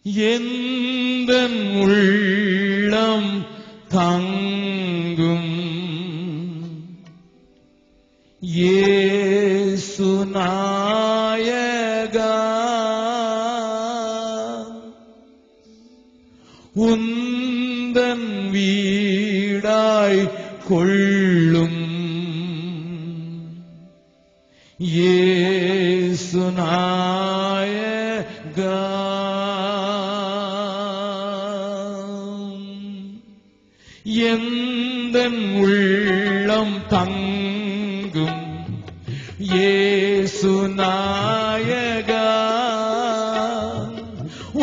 எந்தன் உள்ளம் தங்கும் இயேசு நாயகா, உந்தன் வீடாய் கொள்ளும் இயேசு நாயகா. எந்தன் உள்ளம் தங்கும் இயேசு நாயகா,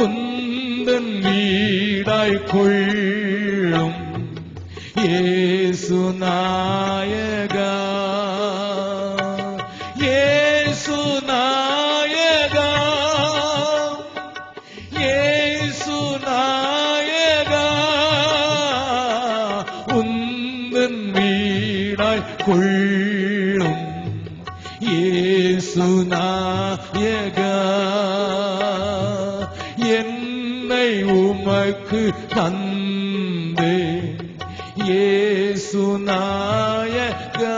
உந்தன் வீடாய் கொள்ளும் இயேசு நாயகா. இயேசு நாயகா, இயேசு நாயகா, உந்தன் வீடாய் கொள்ளும் இயேசு நாயகா. என்னை உமக்கு தந்தேன் இயேசு நாயகா,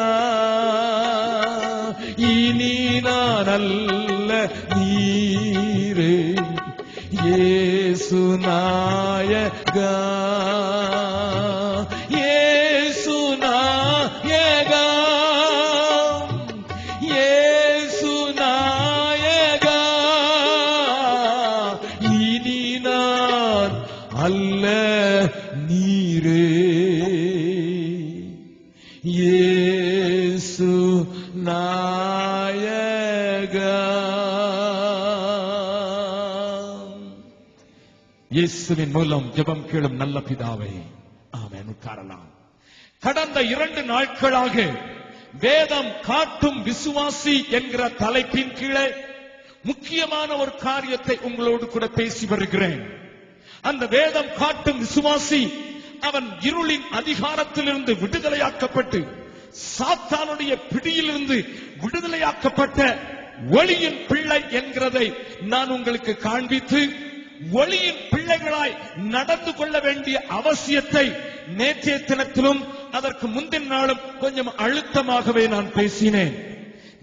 இனி நான் அல்ல நீரே இயேசு நாயகா. இயேசு நாயகா, இயேசு நாயகா, இனி நான் அல்ல நீரே இயேசு நாயகா. இயேசுவின் மூலம் ஜெபம் கேளும் நல்ல பிதாவே, ஆமென். உட்காரலாம். கடந்த 2 நாட்களாக வேதம் காட்டும் விசுவாசி என்கிற தலைப்பின் கீழே முக்கியமான ஒரு காரியத்தை உங்களோடு கூட பேசி வருகிறேன். அந்த வேதம் காட்டும் விசுவாசி அவன் இருளின் அதிகாரத்திலிருந்து விடுதலையாக்கப்பட்டு சாத்தானுடைய பிடியிலிருந்து விடுதலையாக்கப்பட்ட ஒளியின் பிள்ளை என்கிறதை நான் உங்களுக்கு காண்பித்து ஒளியின் பிள்ளைகளாய் நடந்து கொள்ள வேண்டிய அவசியத்தை நேற்றைய தினத்திலும் அதற்கு முந்தின நாளும் கொஞ்சம் அழுத்தமாகவே நான் பேசினேன்.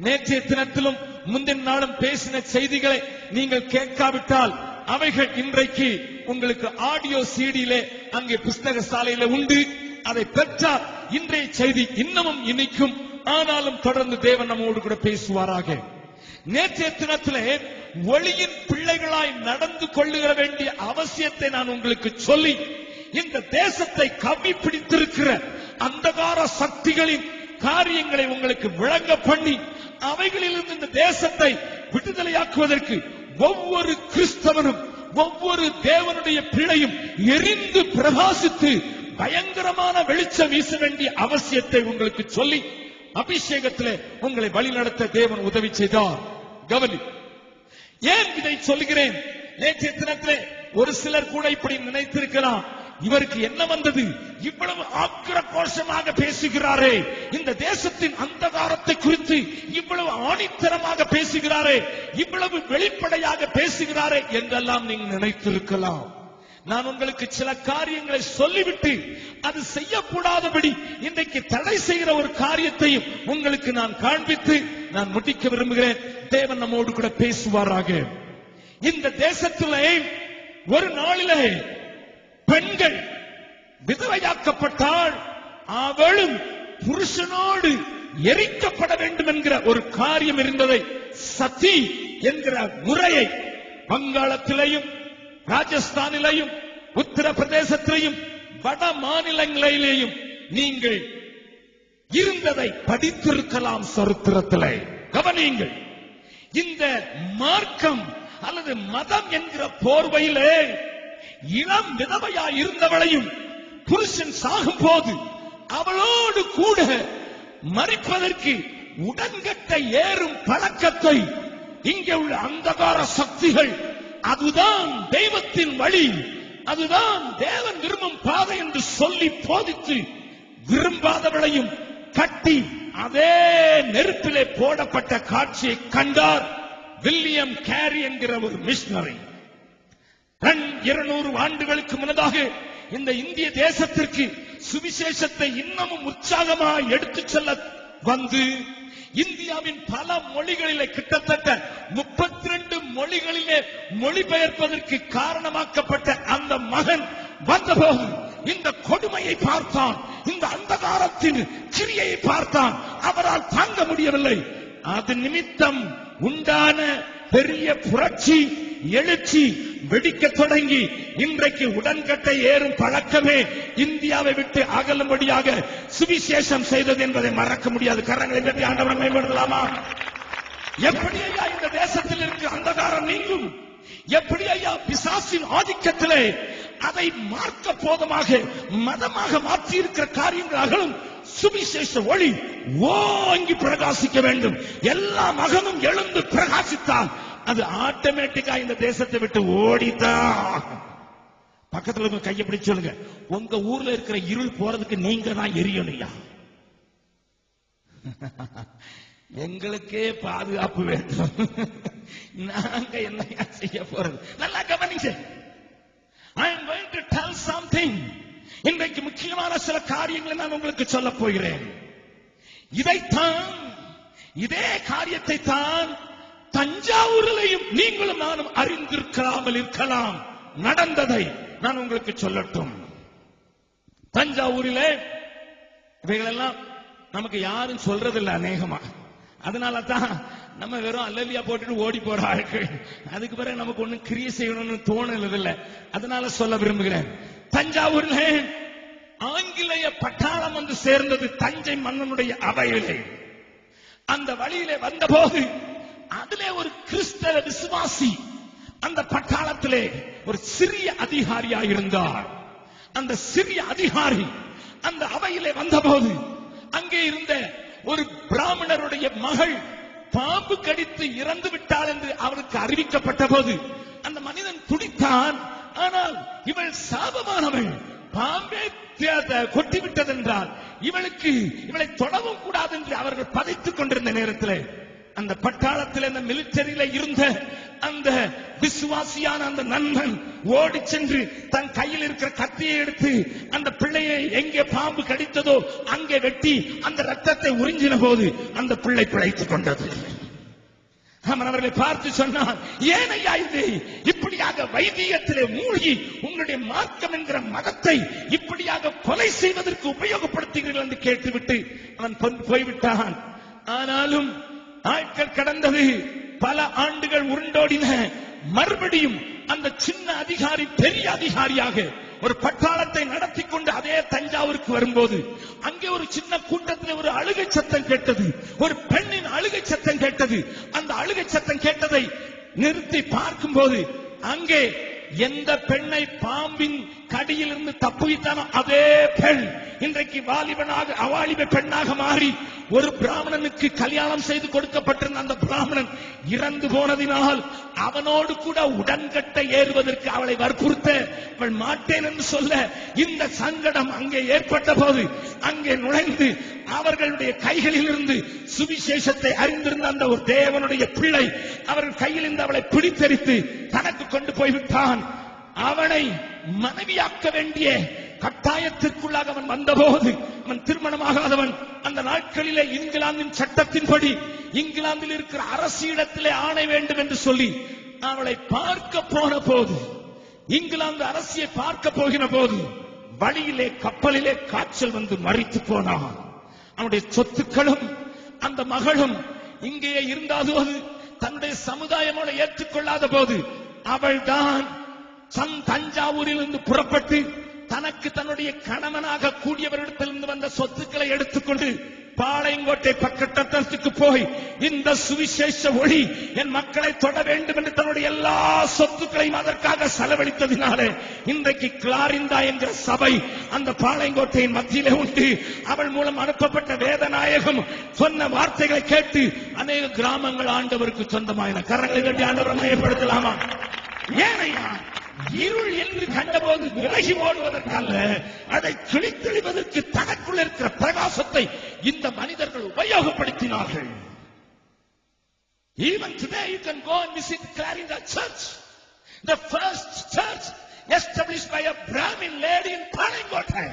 நேற்றைய தினத்திலும் முந்தின நாளும் பேசின செய்திகளை நீங்கள் கேட்காவிட்டால் அவைகள் இன்றைக்கு உங்களுக்கு ஆடியோ சிடியிலே அங்கே புஸ்தக சாலையில உண்டு. அதை பெற்றால் இன்றைய செய்தி இன்னமும் இனிக்கும். ஆனாலும் தொடர்ந்து தேவன் நம்மோடு கூட பேசுவாராக. நேற்றைய தினத்திலே ஒளியின் பிள்ளைகளாய் நடந்து கொள்ளுகிற வேண்டிய அவசியத்தை நான் உங்களுக்கு சொல்லி இந்த தேசத்தை கவ்வி பிடித்திருக்கிற அந்தகார சக்திகளின் காரியங்களை உங்களுக்கு விளங்க பண்ணி அவைகளிலிருந்து இந்த தேசத்தை விடுதலையாக்குவதற்கு ஒவ்வொரு கிறிஸ்தவனும் ஒவ்வொரு தேவனுடைய பிள்ளையும் எரிந்து பிரகாசித்து பயங்கரமான வெளிச்சம் வீச வேண்டிய அவசியத்தை உங்களுக்கு சொல்லி அபிஷேகத்திலே உங்களை வழிநடத்த தேவன் உதவி செய்தார். கவனி, ஏன் இதை சொல்லுகிறேன்? நேற்றைய தினத்திலே ஒரு சிலர் கூட இப்படி நினைத்திருக்கலாம், இவருக்கு என்ன வந்தது, இவ்வளவு ஆக்ரோஷமாக பேசுகிறாரே, இந்த தேசத்தின் அந்தகாரத்தை குறித்து இவ்வளவு ஆணித்தரமாக பேசுகிறாரே, இவ்வளவு வெளிப்படையாக பேசுகிறாரே என்றெல்லாம் நீங்கள் நினைத்திருக்கலாம். நான் உங்களுக்கு சில காரியங்களை சொல்லிவிட்டு அது செய்யக்கூடாதபடி இன்றைக்கு தடை செய்கிற ஒரு காரியத்தையும் உங்களுக்கு நான் காண்பித்து நான் முடிக்க விரும்புகிறேன். தேவன் நம்மோடு கூட பேசுவாராக. இந்த தேசத்திலே ஒரு நாளிலே பெண்கள் விதவையாக்கப்பட்டால் அவளும் புருஷனோடு எரிக்கப்பட வேண்டும் என்கிற ஒரு காரியம் இருந்ததை, சதி என்கிற முறையை வங்காளத்திலேயும் ராஜஸ்தானிலேயும் உத்தரப்பிரதேசத்திலேயும் வட மாநிலங்களிலேயும் நீங்கள் இருந்ததை படித்திருக்கலாம் சரித்திரத்திலே. கவனியுங்கள், இந்த மார்க்கம் அல்லது மதம் என்கிற போர்வையிலே இளம் விதவையாய் இருந்தவளையும் புருஷன் சாகும் போது அவளோடு கூட மரிப்பதற்கு உடன்கட்ட ஏறும் பழக்கத்தை இங்கே உள்ள அந்தகார சக்திகள், அதுதான் தெய்வத்தின் வழி, அதுதான் தேவன் விரும்பும் பாதை என்று சொல்லி போதித்து விரும்பாதவளையும் கட்டி அதே நெருப்பிலே போடப்பட்ட காட்சியை கண்டார் வில்லியம் கேரி என்கிற ஒரு மிஷனரி. 200 ஆண்டுகளுக்கு முன்னதாக இந்த இந்திய தேசத்திற்கு சுவிசேஷத்தை இன்னமும் உற்சாகமாக எடுத்துச் செல்ல வந்து இந்தியாவின் பல மொழிகளிலே கிட்டத்தட்ட 32 மொழிகளிலே மொழிபெயர்ப்பதற்கு காரணமாக்கப்பட்ட அந்த மகன் வந்தபோது இந்த கொடுமையை பார்த்தான், இந்த அந்தகாரத்தின் கிரியையை பார்த்தான். அவரால் தாங்க முடியவில்லை. அது நிமித்தம் உண்டான பெரிய புரட்சி எழுச்சி வெடிக்க தொடங்கி இன்றைக்கு உடன்கட்டை ஏறும் பழக்கமே இந்தியாவை விட்டு அகலும்படியாக சுவிசேஷம் செய்தது என்பதை மறக்க முடியாது. கரங்களை தட்டி ஆண்டவரை மேம்படுத்தலாமா? எப்படி ஐயா இந்த தேசத்தில் இருக்கிற அந்தகாரம் நீங்கும்? எப்படி ஐயா பிசாசின் ஆதிக்கத்திலே அதை மார்க்க போதமாக மதமாக மாற்றி இருக்கிற காரியங்கள் அகலும்? சுவிசேஷ ஒளி ஓங்கி பிரகாசிக்க வேண்டும். எல்லா மகனும் எழுந்து பிரகாசித்தால் அது ஆட்டோமேட்டிக்கா இந்த தேசத்தை விட்டு ஓடிதான். பக்கத்துல கையை பிடிச்சு சொல்லுங்க, உங்க ஊர்ல இருக்கிற இருள் போறதுக்கு நீங்க தான் எரியணும்யா. எங்களுக்கே பாதுகாப்பு வேண்டும், நாங்க என்ன செய்ய போறது? நல்லா கவனிங்க. I am going to tell something. இன்றைக்கு முக்கியமான சில காரியங்களை நான் உங்களுக்கு சொல்ல போகிறேன். இதைத்தான், இதே காரியத்தை தான் தஞ்சாவூரிலையும் நீங்களும் நானும் அறிந்திருக்காமல் இருக்கலாம். நடந்ததை நான் உங்களுக்கு சொல்லட்டும். தஞ்சாவூரிலே இவைகளெல்லாம் நமக்கு யாரும் சொல்றதில்லை அநேகமா. அதனால தான் நம்ம வெறும் அல்லலியா போட்டுட்டு ஓடி போற ஆட்கள். அதுக்கு பிறகு நமக்கு ஒண்ணும் கிரியை செய்யணும்னு தோணல. அதனால சொல்ல விரும்புகிறேன். தஞ்சாவூர்ல ஆங்கிலேய பட்டாளம் வந்து சேர்ந்தது தஞ்சை மன்னனுடைய அவையிலே. அந்த வழியிலே வந்தபோது அதிலே ஒரு கிறிஸ்தவ விசுவாசி அந்த பட்டாளத்திலே ஒரு சிறிய அதிகாரியாக இருந்தார். அந்த சிறிய அதிகாரி அந்த அவையிலே வந்தபோது அங்கே இருந்த ஒரு பிராமணருடைய மகள் பாம்பு கடித்து இறந்து விட்டாள் என்று அவருக்கு அறிவிக்கப்பட்ட போது அந்த மனிதன் துடித்தான். ஆனால் இவள் சாபமானவள், பாம்பே கொட்டிவிட்டது என்றால் இவளை தொடவும் கூடாது என்று அவர்கள் பதைத்துக் கொண்டிருந்த நேரத்தில் அந்த பட்டாளத்தில் அந்த மிலிட்டரியில இருந்த அந்த விசுவாசியான அந்த நண்பன் ஓடி சென்று தன் கையில் இருக்கிற கத்தியை எடுத்து அந்த பிள்ளையை எங்கே பாம்பு கடித்ததோ அங்கே வெட்டி அந்த ரத்தத்தை உறிஞ்சின போது அந்த பிள்ளை பிழைத்துக் கொண்டது. அவர்களை பார்த்து சொன்னார், ஏனையா இது இப்படியாக வைத்தியத்திலே மூழ்கி உங்களுடைய மார்க்கம் என்கிற மதத்தை இப்படியாக கொலை செய்வதற்கு உபயோகப்படுத்துகிறீர்கள் என்று கேட்டுவிட்டு அவன் போய்விட்டான். ஆனாலும் நாட்கள் கடந்தது, பல ஆண்டுகள் உருண்டோடின. மறுபடியும் அந்த சின்ன அதிகாரி பெரிய அதிகாரியாக ஒரு பட்டாளத்தை நடத்தி கொண்டு அதே தஞ்சாவூருக்கு வரும்போது அங்கே ஒரு சின்ன கூட்டத்தில் ஒரு அழுகை சத்தம் கேட்டது. ஒரு பெண்ணின் அழுகை சத்தம் கேட்டது. அந்த அழுகை சத்தம் கேட்டதை நிறுத்தி பார்க்கும்போது அங்கே எந்த பெண்ணை பாம்பின் கடியிலிருந்து தப்புவித்தானோ அதே பெண் இன்றைக்கு வாலிபனாக அவாலிப பெண்ணாக மாறி ஒரு பிராமணனுக்கு கல்யாணம் செய்து கொடுக்கப்பட்டிருந்த அந்த பிராமணன் இறந்து போனதினால் அவனோடு கூட உடன்கட்டை ஏறுவதற்கு அவளை வற்புறுத்த அவள் மாட்டேன் என்று சொல்ல இந்த சங்கடம் அங்கே ஏற்பட்ட போது அங்கே நுழைந்து அவர்களுடைய கைகளில் இருந்து சுவிசேஷத்தை அறிந்திருந்த அந்த ஒரு தேவனுடைய பிள்ளை அவர்கள் கையில் இருந்து அவளை பிடித்தெடுத்து தனக்கு கொண்டு போய்விட்டான். அவனை மனைவியாக்க வேண்டிய கட்டாயத்திற்குள்ளாக அவன் வந்தபோது அவன் திருமணமாகாதவன். அந்த நாட்களிலே இங்கிலாந்தின் சட்டத்தின்படி இங்கிலாந்தில் இருக்கிற அரசியிடத்திலே ஆணை வேண்டும் என்று சொல்லி அவளை பார்க்க போன போது, இங்கிலாந்து அரசியை பார்க்க போகிற போது வழியிலே கப்பலிலே காய்ச்சல் வந்து மரித்து போனான். அவனுடைய சொத்துக்களும் அந்த மகளும் இங்கே இருந்தாதோடு தன்னுடைய சமுதாயமோட ஏற்றுக்கொள்ளாத போது அவள்தான் தஞ்சாவூரிலிருந்து புறப்பட்டு தனக்கு தன்னுடைய கணவனாக கூடியவரிடத்திலிருந்து வந்த சொத்துக்களை எடுத்துக்கொண்டு பாளையங்கோட்டை பக்கத்தத்துக்கு போய் இந்த சுவிசேஷ ஒளி என் மக்களை தொட வேண்டும் என்று தன்னுடைய எல்லா சொத்துக்களையும் அதற்காக செலவழித்ததினாலே இன்றைக்கு கிளாரிந்தா என்கிற சபை அந்த பாளையங்கோட்டையின் மத்தியிலே உண்டு. அவள் மூலம் அனுப்பப்பட்ட வேதநாயகம் சொன்ன வார்த்தைகளை கேட்டு அநேக கிராமங்கள் ஆண்டவருக்கு சொந்தமான. கரங்களை கட்டி ஆண்டவரை மையப்படுத்தலாமா? ஏனையா இருள் என்று கண்டபோது விலகி ஓடுவதற்கல்ல, அதை கிழித்தெளிவதற்கு தனக்குள் இருக்கிற பிரகாசத்தை இந்த மனிதர்கள் உபயோகப்படுத்தினார்கள். Even today you can go and visit Clarinda Church. The first church established by a Brahmin lady in Palangotai.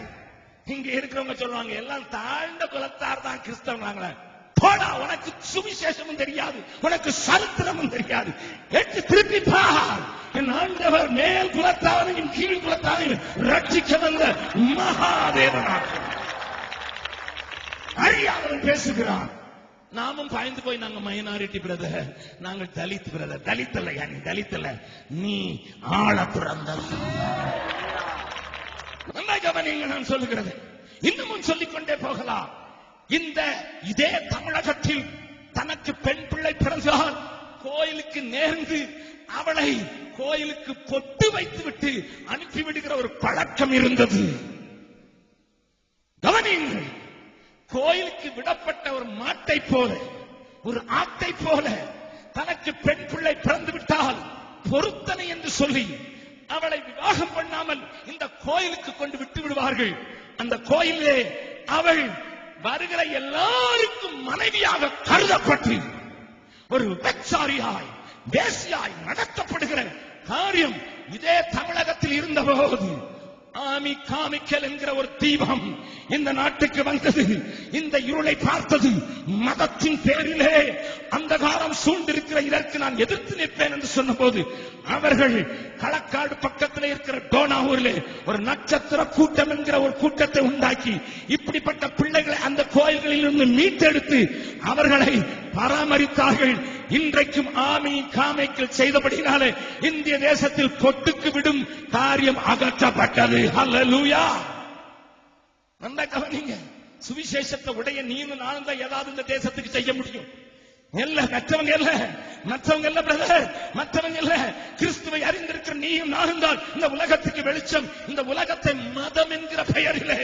இங்க இருக்கிறவங்க சொல்லுவாங்க எல்லாம் தாழ்ந்த குலத்தார் தான் கிறிஸ்தவங்களா. போடா, உனக்கு சுவிசேஷமும் தெரியாது, உனக்கு சரித்திரமும் தெரியாது. எட்டு திருப்பி பார், என் ஆண்டவர் மேல் குலத்தாரையும் கீழ் குலத்தாரையும் ரட்சிக்க வந்த மகாதேவனாக அறியாதவன் பேசுகிறான். நாமும் பாய்ந்து போய் நாங்க மைனாரிட்டி பிரதர், நாங்கள் தலித் பிரதர். தலித் இல்லையா நீ? தலித் இல்ல, நீ ஆள பிறந்த. கவனிங்க நான் சொல்லுகிறது, இன்னமும் சொல்லிக்கொண்டே போகலாம். இதே தமிழகத்தில் தனக்கு பெண் பிள்ளை பிறந்தால் கோயிலுக்கு நேர்ந்து அவளை கோயிலுக்கு பொட்டு வைத்துவிட்டு அனுப்பிவிடுகிற ஒரு பழக்கம் இருந்தது. கவனியுங்கள், கோயிலுக்கு விடப்பட்ட ஒரு மாட்டை போல, ஒரு ஆட்டை போல தனக்கு பெண் பிள்ளை பிறந்து விட்டால் பொருத்தனை என்று சொல்லி அவளை விவாகம் பண்ணாமல் இந்த கோயிலுக்கு கொண்டு விட்டு விடுவார்கள். அந்த கோயிலே அவள் வருகிற எல்லாருக்கும் மனைவியாக கருதப்பட்டு ஒரு விபச்சாரியாய் வேசியாய் நடத்தப்படுகிற காரியம் இதே தமிழகத்தில் இருந்தபோது ஆமி காமிக்கல் என்கிற ஒரு தீபம் இந்த நாட்டுக்கு வந்தது. இந்த இருளை பார்த்தது. மதத்தின் பேரிலே அந்தகாரம் சூழ்ந்திருக்கிற இதற்கு நான் எதிர்த்து நிற்பேன் என்று சொன்ன போது அவர்கள் களக்காடு பக்கத்தில் இருக்கிற டோனாவூரிலே ஒரு நட்சத்திர கூட்டம் என்கிற ஒரு கூட்டத்தை உண்டாக்கி இப்படிப்பட்ட பிள்ளைகளை அந்த கோயில்களில் இருந்து மீட்டெடுத்து அவர்களை பராமரித்தார்கள். இன்றைக்கும் ஆமி காமைக்கல் செய்தபடினாலே இந்திய தேசத்தில் பொட்டுக்கு விடும் காரியம் அகற்றப்பட்டது. ஹல்லேலூயா. நல்லா கவனிங்க, சுவிசேஷத்தை உடைய நீனும் நானும் தான் ஏதாவது இந்த தேசத்துக்கு செய்ய முடியும். இல்ல மற்றவங்க இல்ல, மற்றவங்க இல்ல பிரதர், மற்றவங்க இல்ல. கிறிஸ்துவை அறிந்திருக்கிற நீயும் நானும் தான் இந்த உலகத்துக்கு வெளிச்சம். இந்த உலகத்தை மதம் என்கிற பெயரிலே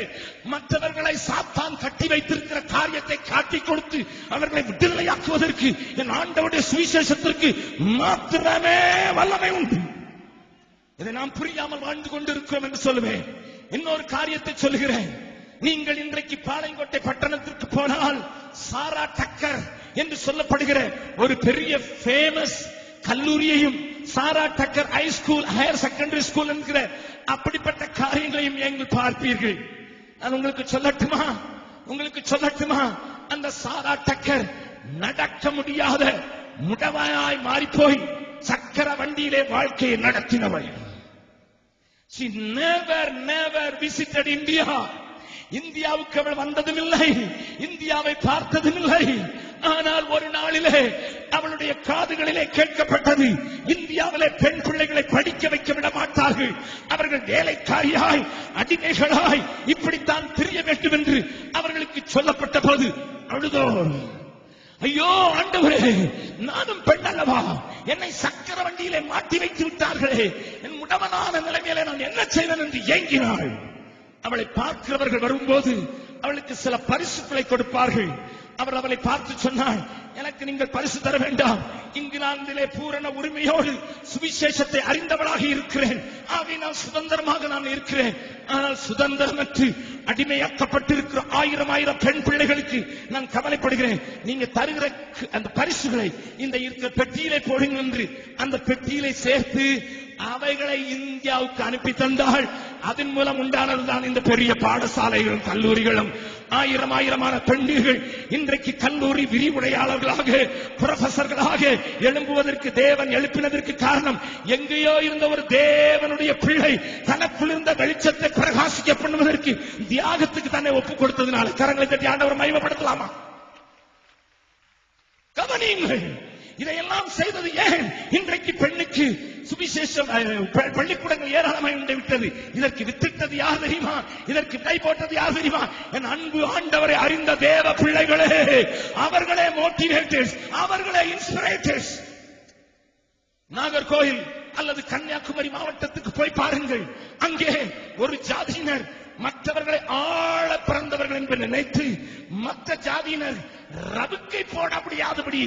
மற்றவர்களை சாத்தான் கட்டி வைத்திருக்கிற காரியத்தை காட்டிக் கொடுத்து அவர்களை விடுதலையாக்குவதற்கு என் ஆண்டவருடைய சுவிசேஷத்திற்கு மாத்திரமே வல்லமை உண்டு. இதை நாம் புரியாமல் வாழ்ந்து கொண்டிருக்கிறோம் என்று சொல்லுவேன். இன்னொரு காரியத்தை சொல்லுகிறேன். நீங்கள் இன்றைக்கு பாளையங்கோட்டை பட்டணத்திற்கு போனால் சாரா டக்கர் என்று சொல்லப்படுகிற ஒரு பெரிய ஃபேமஸ் கல்லூரியையும் Sarah Tucker high school higher secondary school என்கிற அப்படிப்பட்ட காரியங்களையும் நீங்கள் பார்ப்பீர்கள். நான் உங்களுக்கு சொல்லட்டுமா, அந்த சாரா டக்கர் நடக்க முடியாத முடவாய் மாறிப்போய் சக்கர வண்டியிலே வாழ்க்கையை நடத்தினவள். She never visited India. இந்தியாவுக்கு அவள் வந்ததும் இல்லை, இந்தியாவை பார்த்ததும் இல்லை. ஆனால் ஒரு நாளிலே அவளுடைய காதுகளிலே கேட்கப்பட்டது, இந்தியாவிலே பெண் பிள்ளைகளை படிக்க வைக்க விட மாட்டார்கள், அவர்கள் வேலைக்காரியாய் அடிமைகளாய் இப்படித்தான் தெரிய வேண்டும் என்று அவர்களுக்கு சொல்லப்பட்ட போது அழுதோ, ஐயோ ஆண்டவரே, நானும் பெண் அல்லவா, என்னை சக்கர வண்டியிலே மாட்டி வைத்து விட்டார்களே, என் முடவனான நிலைமையிலே நான் என்ன செய்வேன் என்று ஏங்கினாள். அவளை பார்க்கிறவர்கள் வரும்போது அவளுக்கு சில பரிசுகளை கொடுப்பார்கள். அவர் அவளை பார்த்து சொன்னாள், எனக்கு நீங்கள் பரிசு தர வேண்டாம், இங்கிலாந்திலே பூரண உரிமையோடு சுவிசேஷத்தை அறிந்தவளாக இருக்கிறேன், ஆகவே நான் சுதந்திரமாக நான் இருக்கிறேன். ஆனால் சுதந்திரமற்று அடிமையாக்கப்பட்டிருக்கிற ஆயிரம் பெண் பிள்ளைகளுக்கு நான் கவலைப்படுகிறேன். நீங்க தருகிற அந்த பரிசுகளை இந்த இருக்கிற பெட்டியிலே போடுங்க என்று அந்த பெட்டியிலே சேர்த்து அவைகளை இந்தியாவுக்கு அனுப்பி தந்தால் அதன் மூலம் உண்டானதுதான் இந்த பெரிய பாடசாலைகளும் கல்லூரிகளும். ஆயிரமான பெண்கள் இன்றைக்கு கல்லூரி விரிவுரையாளர்களாக புரொஃபசர்களாக எழும்புவதற்கு தேவன் எழுப்பினதற்கு காரணம், எங்கேயோ இருந்த ஒரு தேவனுடைய பிள்ளை தனக்குள் இருந்த வெளிச்சத்தை பிரகாசிக்க பண்ணுவதற்கு தியாகத்துக்கு தன்னை ஒப்புக் கொடுத்ததுனால. கரங்களை தட்டி ஆண்டவர் மகிமைப்படுத்தலாமா? கவனியுங்கள், இதையெல்லாம் செய்தது ஏன்? இன்றைக்கு பெண்ணுக்கு சுவிசேஷம் பள்ளிக்கூடங்கள் ஏராளமாய் உண்டு விட்டது. இதற்கு வித்திட்டது யார் தெரியுமா? இதற்கு விதை போட்டது யார் தெரியுமா? என் அன்பு ஆண்டவரை அறிந்த தேவ பிள்ளைகளே, அவர்களே மோட்டிவேட்டர்ஸ், அவர்களே இன்ஸ்பிரேட்டர்ஸ். நாகர்கோயில் அல்லது கன்னியாகுமரி மாவட்டத்துக்கு போய் பாருங்கள். அங்கே ஒரு ஜாதியினர் மற்றவர்களை ஆள பிறந்தவர்கள் என்று நினைத்து மற்ற ஜாதியினர் ரவுக்கை போட முடியாதபடி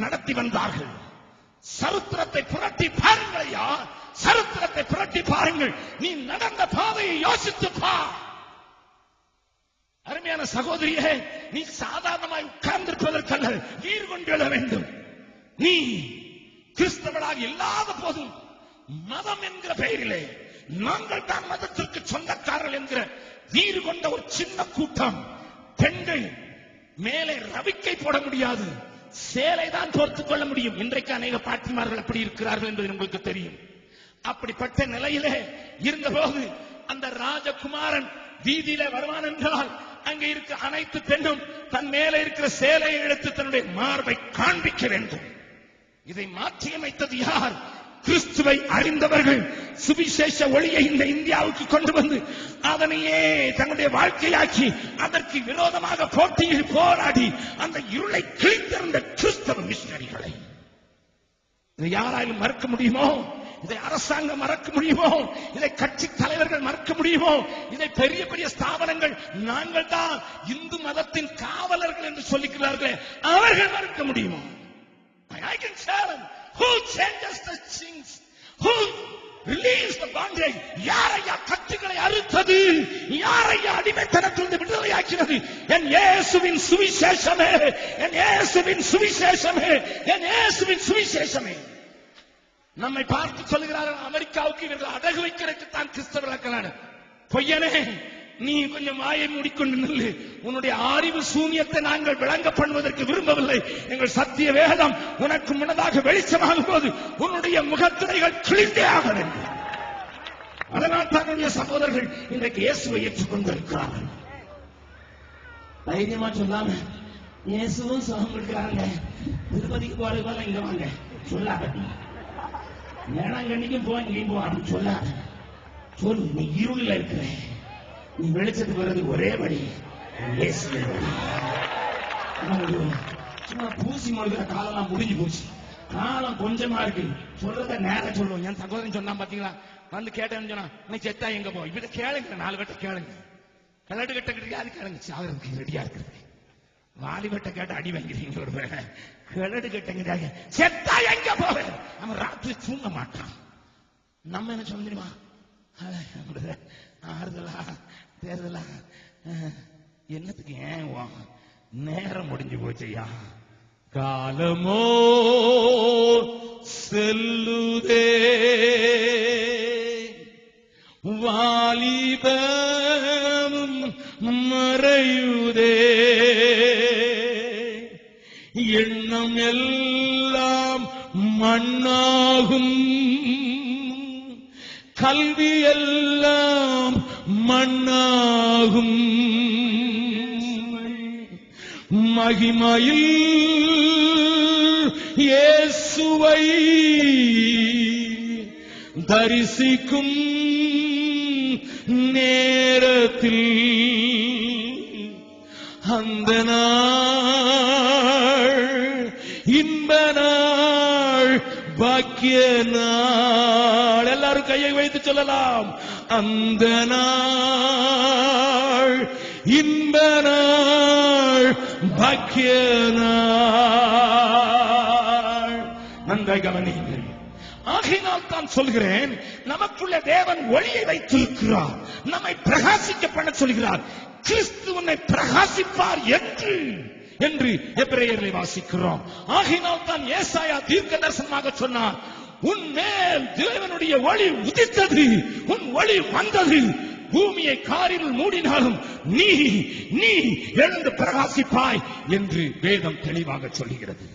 நடத்தி வந்தார்கள். சரித்திரத்தை புரட்டி பாருங்கள் ஐயா, சரித்திரத்தை புரட்டி பாருங்கள். நீ நடந்த பாதையை யோசித்து பார். அருமையான சகோதரியே, நீ சாதாரணமாய் உட்கார்ந்திருப்பதற்கல்ல, வீர் கொண்டு எழ வேண்டும். நீ கிறிஸ்தவனாக இல்லாத போதும் மதம் என்கிற பெயரிலே நாங்கள் தான் மதத்திற்கு சொந்தக்காரர்கள் என்கிற வீறு கொண்ட ஒரு சின்ன கூட்டம். பெண்கள் மேலே ரவிக்கை போட முடியாது, சேலை தான் தோர்த்துக் கொள்ள முடியும். இன்றைக்கு அநேக பாட்டிமார்கள் அப்படி இருக்கிறார்கள் என்பது உங்களுக்கு தெரியும். அப்படிப்பட்ட நிலையிலே இருந்தபோது அந்த ராஜகுமாரன் வீதியிலே வருவான் என்றால் அங்கே இருக்க அனைத்து பெண்ணும் தன் மேலே இருக்கிற சேலையை எடுத்து தன்னுடைய மார்பை காண்பிக்க வேண்டும். இதை மாற்றியமைத்தது யார்? கிறிஸ்துவை அறிந்தவர்கள். சுவிசேஷ ஒளியை இந்த இந்தியாவுக்கு கொண்டு வந்து அதனையே தன்னுடைய வாழ்க்கையாக்கி அதற்கு விரோதமாக போட்டியில் போராடி அந்த இருளை கிழித்திருந்த கிறிஸ்தவ மிஷனரிகளை இதை யாராலும் மறக்க முடியுமோ? இதை அரசாங்கம் மறக்க முடியுமோ? இதை கட்சி தலைவர்கள் மறக்க முடியுமோ? இதை பெரிய பெரிய ஸ்தாபனங்கள் நாங்கள் தான் இந்து மதத்தின் காவலர்கள் என்று சொல்லிக்கிறார்களே, அவர்கள் மறக்க முடியுமோ? I can tell them who changes the things, who relieves the bondage. யாரையா கட்டுகளை அறுத்தது? யாரையா அடிமைத்தனத்திலிருந்து விடுதலையாக்கினது? என் இயேசுவின் சுவிசேஷமே, என் இயேசுவின் சுவிசேஷமே, என் இயேசுவின் சுவிசேஷமே. நம்மை பார்த்து சொல்லுகிறார்கள் அமெரிக்காவுக்கு இவர்கள் அடகு வைக்கிறதுக்கு தான் கிறிஸ்தவர்கள். பொய்யனே, நீ கொஞ்சம் வாயை மூடிக்கொண்டு நில்லு. உன்னுடைய அறிவு சூன்யத்தை நாங்கள் விளங்க பண்ணுவதற்கு விரும்பவில்லை. எங்கள் சத்திய வேதம் உனக்கு முன்னதாக வெளிச்சமாகும் போது உன்னுடைய முகத்திரைகள் கிழிந்தே ஆக வேண்டும். அதனால் தன்னுடைய சகோதரர்கள் இன்றைக்கு இயேசுவை ஏற்றுக்கொண்டிருக்கிறார்கள். தைரியமா சொல்லாம இயேசுவும் சுகம் இருக்கிறாங்க, திருப்பதிக்கு போல இங்க வாங்க சொல்லாத, வேளாங்கண்ணிக்கும் போ இங்கேயும் போ அப்படின்னு சொல்லாத. சொல்லு, நீ இருளில் இருக்கிற, நீ வெளிச்சத்துக்கு வர்றதுக்கு ஒரே வழி இயேசுவின் வழி. சும்மா பூசி மொழிகிற காலம் முடிஞ்சு போச்சு. காலம் கொஞ்சமா இருக்கு. சொல்றத நேரம் சொல்லுவோம். என் சகோதரன் சொன்னா பாத்தீங்களா, வந்து கேட்டேன்னு சொன்னா நீ செத்தா எங்க போ, இப்ப கேளுங்க, 4 பேட்ட கேளுங்க, கலடு கட்ட கிடையாது கேளுங்க, சாகிறதுக்கு ரெடியா இருக்கிறது. வாலிபட்ட கேட்ட அடி வாங்கிறீங்க, ஒரு கிளடு கட்டங்கிறாங்க, செத்தா எங்க போவேன். அவன் ராத்திரி தூங்க மாட்டான். நம்ம என்ன சொல்ல தெரியுமா? ஆறுதலா தேர்தலா என்னத்துக்கு, ஏன் நேரம் முடிஞ்சு போச்சையா, காலமோ செல்லுதே, வாலிபம் மறையுதே, எண்ணம் எல்லாம் மண்ணாகும், கல்வி எல்லாம் மண்ணாகும், மகிமையில் இயேசுவை தரிசிக்கும் நேரத்தில் அந்த நாள் இன்ப நாள், பாக்கிய நாள். எல்லாரும் கையை வைத்து சொல்லலாம், அந்த நாள் இன்ப நாள், பாக்கிய நாள். நன்றாய் கவனியுங்கள். ஆகையினால் தான் சொல்கிறேன், நமக்குள்ள தேவன் ஒளியை வைத்திருக்கிறார், நம்மை பிரகாசிக்க பண்ண சொல்கிறார். கிறிஸ்து உன்னை பிரகாசிப்பார் என்று எபிரேயரிலே வாசிக்கிறோம். ஆகையினால் தான் ஏசாயா தீர்க்கதரிசனமாக சொன்னார், உன் மேல் தேவனுடைய ஒளி உதித்தது, உன் ஒளி வந்தது, பூமியை காரில் மூடினாலும் நீ நீ எழுந்து பிரகாசிப்பாய் என்று வேதம் தெளிவாக சொல்லுகிறது.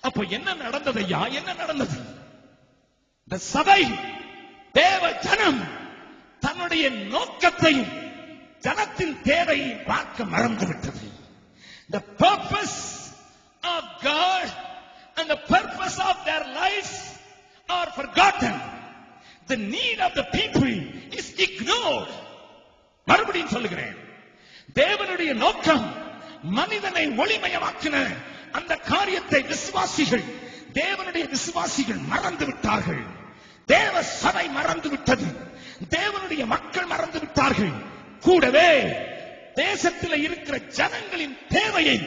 அப்ப என்ன நடந்தது ஐயா? என்ன நடந்தது? இந்த சபை, தேவ ஜனம் தன்னுடைய நோக்கத்தையும் ஜனத்தின் தேவையை பார்க்க மறந்துவிட்டது. The purpose of God and the purpose of their lives are forgotten. The need of the people is ignored. மறுபடியும் சொல்லுகிறேன், தேவனுடைய நோக்கம் மனிதனை ஒளிமயமாக்கின அந்த காரியத்தை விசுவாசிகள், தேவனுடைய விசுவாசிகள் மறந்து விட்டார்கள். தேவ சபை மறந்து விட்டது. தேவனுடைய மக்கள் மறந்து விட்டார்கள். கூடவே தேசத்தில் இருக்கிற ஜனங்களின் தேவையை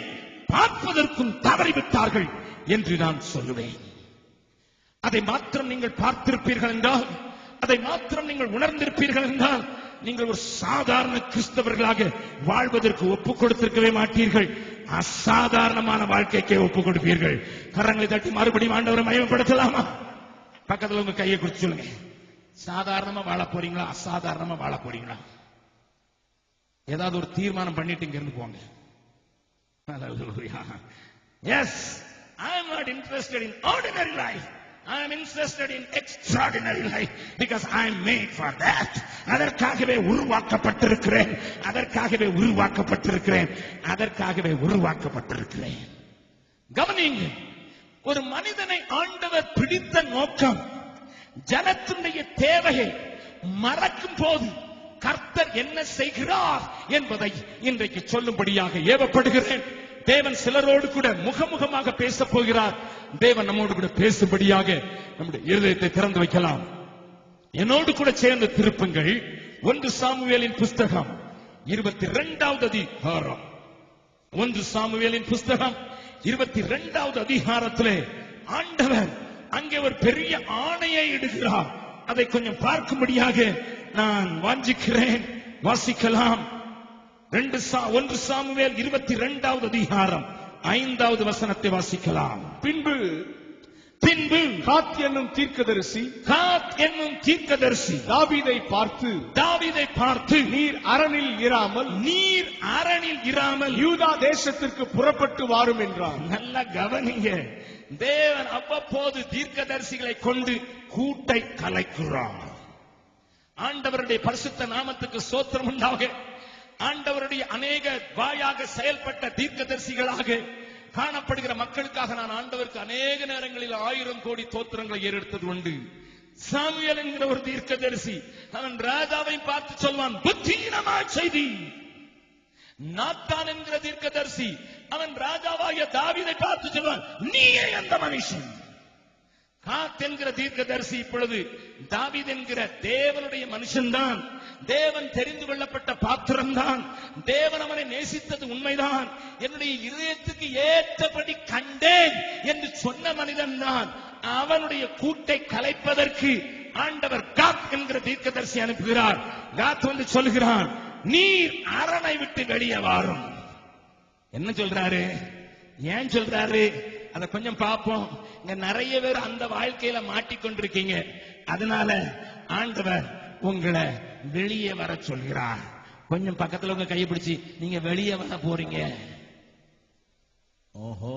பார்ப்பதற்கும் தவறிவிட்டார்கள் என்று நான் சொல்லுவேன். அதை மாத்திரம் நீங்கள் பார்த்திருப்பீர்கள் என்றால், அதை மாத்திரம் நீங்கள் உணர்ந்திருப்பீர்கள் என்றால், நீங்கள் ஒரு சாதாரண கிறிஸ்தவர்களாக வாழ்வதற்கு ஒப்புக் கொடுத்திருக்கவே மாட்டீர்கள். அசாதாரணமான வாழ்க்கைக்கே ஒப்புக் கொடுப்பீர்கள். கரங்களை தட்டி மறுபடியும் ஆண்டவரை மகிமைப்படுத்தலாமா? பக்கத்துல உங்க கையை குறிச்சு சொல்லுங்க. சாதாரணமா வாழ போறீங்களா, அசாதாரணமா வாழ போறீங்களா? ஏதாவது ஒரு தீர்மானம் பண்ணிட்டு இங்க இருந்து போங்க. Yes, I am not interested in ordinary life. I am interested in extraordinary life because I am made for that. அதற்காகவே உருவாக்கப்பட்டிருக்கிறேன், அதற்காகவே உருவாக்கப்பட்டிருக்கிறேன், அதற்காகவே உருவாக்கப்பட்டிருக்கிறேன். கவனிங்க, ஒரு மனிதனை ஆண்டவர் பிடித்த நோக்கம் ஜனத்தினுடைய தேவையை மறக்கும் போது கர்த்தர் என்ன செய்கிறார் என்பதை இன்றைக்கு சொல்லும்படியாக ஏவப்படுகிறேன். தேவன் சிலரோடு கூட முகமுகமாக பேச போகிறார். தேவன் நம்மோடு கூட பேசும்படியாக நம்முடைய இருதயத்தை திறந்து வைக்கலாம். என்னோடு கூட சேர்ந்து திருப்புங்கள் 1 சாமுவேலின் புஸ்தகம் 22வது அதிகாரம். 1 சாமுவேலின் புஸ்தகம் 22வது அதிகாரத்திலே ஆண்டவர் அங்கே ஒரு பெரிய ஆணையை இடுகிறார். அதை கொஞ்சம் பார்க்கும்படியாக நான் வாஞ்சிக்கிறேன். வாசிக்கலாம். 1 சாமுவேல் 22வது அதிகாரம் 5வது வசனத்தை வாசிக்கலாம். பின்பு காத் என்னும் தீர்க்கதரிசி தாவீதை பார்த்து நீர் அரணில் இராமல் யூதா தேசத்திற்கு புறப்பட்டு வாரும் என்றார். நல்ல கவனிங்க, தேவன் அவ்வப்போது தீர்க்கதரிசிகளை கொண்டு கூட்டை கலைக்கிறார். ஆண்டவருடைய பரிசுத்த நாமத்துக்கு ஸ்தோத்திரம் உண்டாக. ஆண்டவருடைய அநேக வாயாக செயல்பட்ட தீர்க்கதரிசிகளாக காணப்படுகிற மக்களுக்காக நான் ஆண்டவருக்கு அநேக நேரங்களில் 1000 கோடி தோத்திரங்களை ஏறெடுத்தது உண்டு. சாமுவேல் என்கிற ஒரு தீர்க்கதரிசி அவன் ராஜாவை பார்த்து சொல்வான், புத்தீனமான செய்தி. நாத்தான் என்கிற தீர்க்கதரிசி அவன் ராஜாவாகிய தாவீதை பார்த்து சொல்வான், நீயே அந்த மனுஷன். காத் என்கிற தீர்க்கதரிசி இப்பொழுது தாவீது என்கிற தேவனுடைய மனுஷன்தான், தேவன் தெரிந்து கொள்ளப்பட்ட பாத்திரம் தான், தேவன் அவனை நேசித்தது உண்மைதான், என்னுடைய இதயத்துக்கு ஏற்றபடி கண்டேன் என்று சொன்ன மனிதன் தான். அவனுடைய கூட்டை கலைப்பதற்கு ஆண்டவர் காத் என்கிற தீர்க்கதரிசி அனுப்புகிறார். காத் வந்து சொல்கிறான், நீர் அரணை விட்டு வெளியே வாரும். என்ன சொல்றாரு, ஏன் சொல்றாரு அத கொஞ்சம் பார்ப்போம். இங்க நிறைய பேர் அந்த வாழ்க்கையில மாட்டிக்கொண்டிருக்கீங்க. அதனால ஆண்டவர் உங்களை வெளியே வர சொல்கிறார். கொஞ்சம் பக்கத்துல உங்க கையை பிடிச்சி நீங்க வெளியே வர போறீங்க. ஓஹோ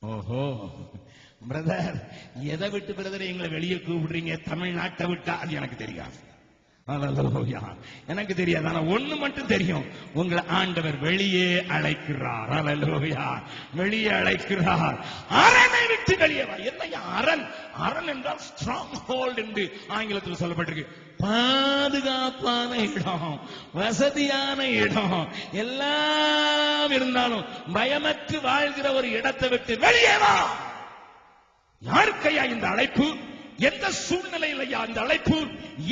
ஓஹோ பிரதர், எதை விட்டு பிரதர் எங்களை வெளியே கூப்பிடுறீங்க? தமிழ்நாட்டை விட்டா? அது எனக்கு தெரியாது, எனக்கு தெரியாது. ஆனா ஒண்ணு மட்டும் தெரியும், உங்களை ஆண்டவர் வெளியே அழைக்கிறார். அல்லேலூயா, வெளியே அழைக்கிறார். அரனை விட்டு வெளியே வா. என்னையா அரண்? அரண் என்றால் ஸ்ட்ராங் ஹோல்ட் என்று ஆங்கிலத்தில் சொல்லப்பட்டிருக்கு. பாதுகாப்பான இடம், வசதியான இடம், எல்லாம் இருந்தாலும் பயமற்று வாழ்கிற ஒரு இடத்தை விட்டு வெளியே வா. யாருக்கையா இந்த அழைப்பு? எந்த சூழ்நிலையிலையா இந்த அழைப்பு?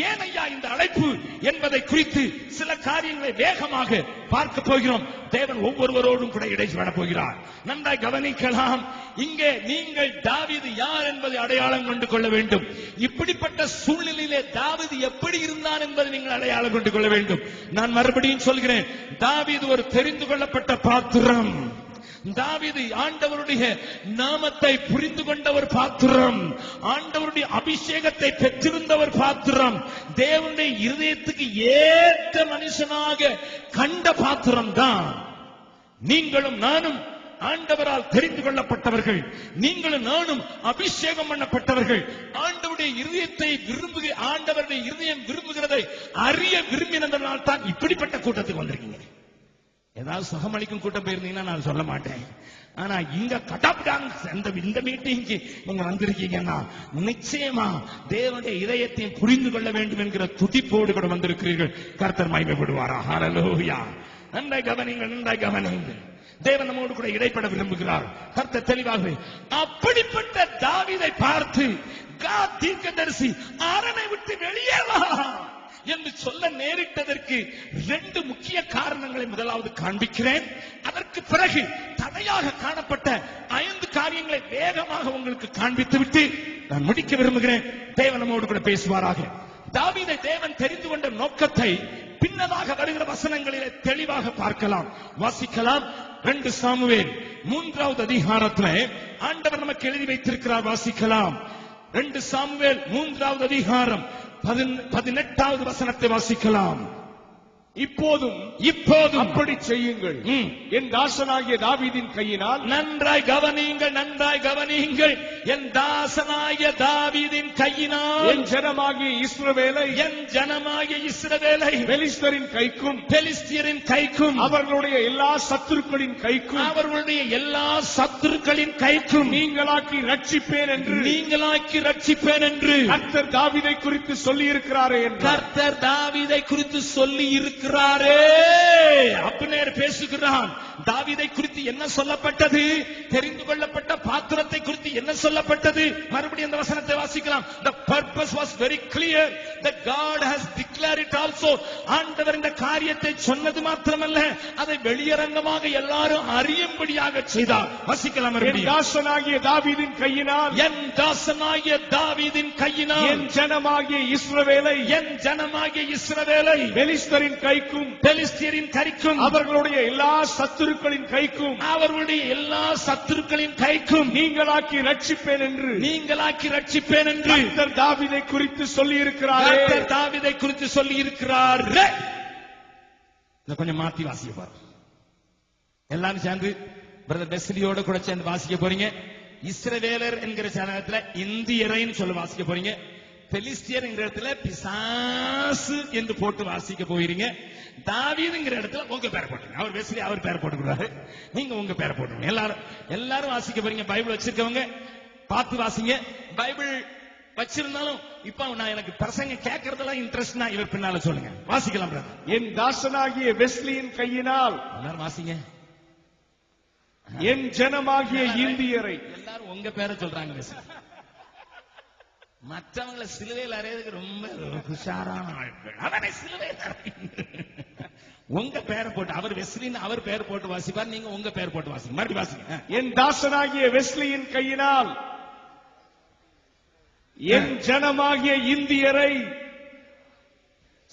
ஏனையா இந்த அழைப்பு என்பதை குறித்து சில காரியங்களை வேகமாக பார்க்க போகிறோம். தேவன் ஒவ்வொருவரோடும் கூட இடைப்பட போகிறார். நன்றாய் கவனிக்கலாம். இங்கே நீங்கள் தாவீது யார் என்பதை அடையாளம் கொண்டு கொள்ள வேண்டும். இப்படிப்பட்ட சூழ்நிலையிலே தாவீது எப்படி இருந்தான் என்பதை நீங்கள் அடையாளம் கொண்டு கொள்ள வேண்டும். நான் மறுபடியும் சொல்கிறேன், தாவீது ஒரு தெரிந்து கொள்ளப்பட்ட பாத்திரம். தாவீது ஆண்டவருடைய நாமத்தை புரிந்து கொண்ட ஒரு பாத்திரம், ஆண்டவருடைய அபிஷேகத்தை பெற்றிருந்த ஒரு பாத்திரம், தேவனுடைய இருதயத்துக்கு ஏற்ற மனுஷனாக கண்ட பாத்திரம் தான். நீங்களும் நானும் ஆண்டவரால் தெரிந்து கொள்ளப்பட்டவர்கள், நீங்களும் நானும் அபிஷேகம் பண்ணப்பட்டவர்கள். ஆண்டவருடைய இருதயத்தை ஆண்டவருடைய இருதயம் விரும்புகிறதை அறிய விரும்பினதனால் தான் இப்படிப்பட்ட கூட்டத்துக்கு வந்திருக்கீங்க. ஏதாவது சுகமளிக்கும் கூட்டம் போயிருந்தீங்கன்னா நான் சொல்ல மாட்டேன். ஆனா இங்க இந்த மீட்டிங்க்கு நீங்க வந்திருக்கீங்கன்னா நிச்சயமா தேவனுடைய இதயத்தையும் புரிந்து கொள்ள வேண்டும் என்கிற துடிப்போடு கூட வந்திருக்கிறீர்கள். கர்த்தர் மகிமைப்படுவாரா? ஹல்லேலூயா. நன்றாய் கவனிங்கள், நன்றாய் கவனிங்கள். தேவன் நம்மோடு கூட இடைப்பட விரும்புகிறார். கர்த்தர் தெளிவாகவே அப்படிப்பட்ட தாவீதை பார்த்து காத் தீர்க்கதரிசி அரனை விட்டு வெளியே வா என்று சொல்ல நேரிட்டதற்கு 2 முக்கிய காரணங்களை முதலாவது காண்பிக்கிறேன். அதற்கு பிறகு தடையாக காணப்பட்ட 5 காரியங்களை வேகமாக உங்களுக்கு காண்பித்து விட்டு நான் முடிக்க விரும்புகிறேன். தேவன் நம்மோடு கூட பேசுவாராக. தாவீதை தேவன் தெரிந்து கொண்ட நோக்கத்தை பின்னதாக வருகிற வசனங்களிலே தெளிவாக பார்க்கலாம், வாசிக்கலாம். 2 சாமுவேல் 3வது அதிகாரத்தில் ஆண்டவர் நமக்கு எழுதி வைத்திருக்கிறார். வாசிக்கலாம். 2 சாமுவேல் 3வது அதிகாரம் 18வது வசனத்தை வாசிக்கலாம். இப்போதும் அப்படி செய்யுங்கள், என் தாசனாகிய தாவீதின் கையினால். நன்றாய் கவனியுங்கள், என் தாசனாகிய தாவீதின் கையினால் என் ஜனமாகிய இஸ்ரவேலை பெலிஸ்தரின் கைக்கும் அவர்களுடைய எல்லா சத்துருக்களின் கைக்கும் நீங்களாக்கி ரட்சிப்பேன் என்று கர்த்தர் தாவீதை குறித்து சொல்லி இருக்கிறாரே என்று. கர்த்தர் தாவீதை குறித்து சொல்லி இருக்கிறாரே. அப்னேர் பேசுகிறான். தாவீதை குறித்து என்ன சொல்லப்பட்டது? தெரிந்து கொள்ளப்பட்ட பாத்திரத்தை குறித்து என்ன சொல்லப்பட்டது? மறுபடியும் அந்த வசனத்தை வாசிக்கலாம். The purpose was very clear that God has declared it also. ஆண்டவர் இந்த காரியத்தை சொன்னது மாத்திரமல்ல, அதை வெளியரங்கமாக எல்லாரும் அறியும்படியாக செய்தார். வாசிக்கலாம் மறுபடியும். என் தாசனாகிய தாவீதின் கையினால் என் ஜனமாகிய இஸ்ரவேலை பெலிஸ்தரின் கைக்கும் அவர்களுடைய எல்லா சத்துருக்களின் கைக்கும் நீங்களாக்கி ரட்சிப்பேன் என்று கர்த்தர் தாவீதை குறித்து சொல்லி இருக்கிறார். கொஞ்சம் மாத்தி வாசிக்க பாரு. எல்லாரும் சேர்ந்து பிரதர் பெஸ்லியோட கூட சேர்ந்து வாசிக்க போறீங்க. இஸ்ரவேலர் என்கிற ஜனத்துல இந்தியரைன்னு சொல்லி வாசிக்க போறீங்க. பெலிஸ்தியர் என்கிற இடத்துல பிசாசு என்று போட்டு வாசிக்க போயிருங்க. தாவீதுங்கிற இடத்துல உங்க பேரை போட்டுங்க. அவர் வெஸ்லி அவர் பேரை போட்டுக்கிறாரு, நீங்க உங்க பேரை போட்டுங்க. எல்லாரும் வாசிக்க போறீங்க. பைபிள் வச்சிருக்கவங்க பார்த்து வாசிங்க. பைபிள் வச்சிருந்தாலும் இப்ப நான் எனக்கு பிரசங்க கேட்கறதெல்லாம் இன்ட்ரெஸ்ட், இவர் பின்னால சொல்லுங்க. வாசிக்கலாம் பிரதர். என் தாசனாகிய வெஸ்லியின் கையினால். எல்லாரும் வாசிங்க. என் ஜனமாகிய இந்தியரை. எல்லாரும் உங்க பேரை சொல்றாங்க. வெஸ்லி மற்றவங்களை சிலுவையில் அறையதுக்கு ரொம்ப உஷாரான ஆட்கள். அவனை சிலுவையில் உங்க பேரை போட்டு, அவர் வெஸ்லின்னு அவர் பேர் போட்டு வாசிப்பார், நீங்க உங்க பேர் போட்டு வாசிங்க. மறுபடியும் வாசிங்க. என் தாசனாகிய வெஸ்லியின் கையினால் என் ஜனமாகிய இந்தியரை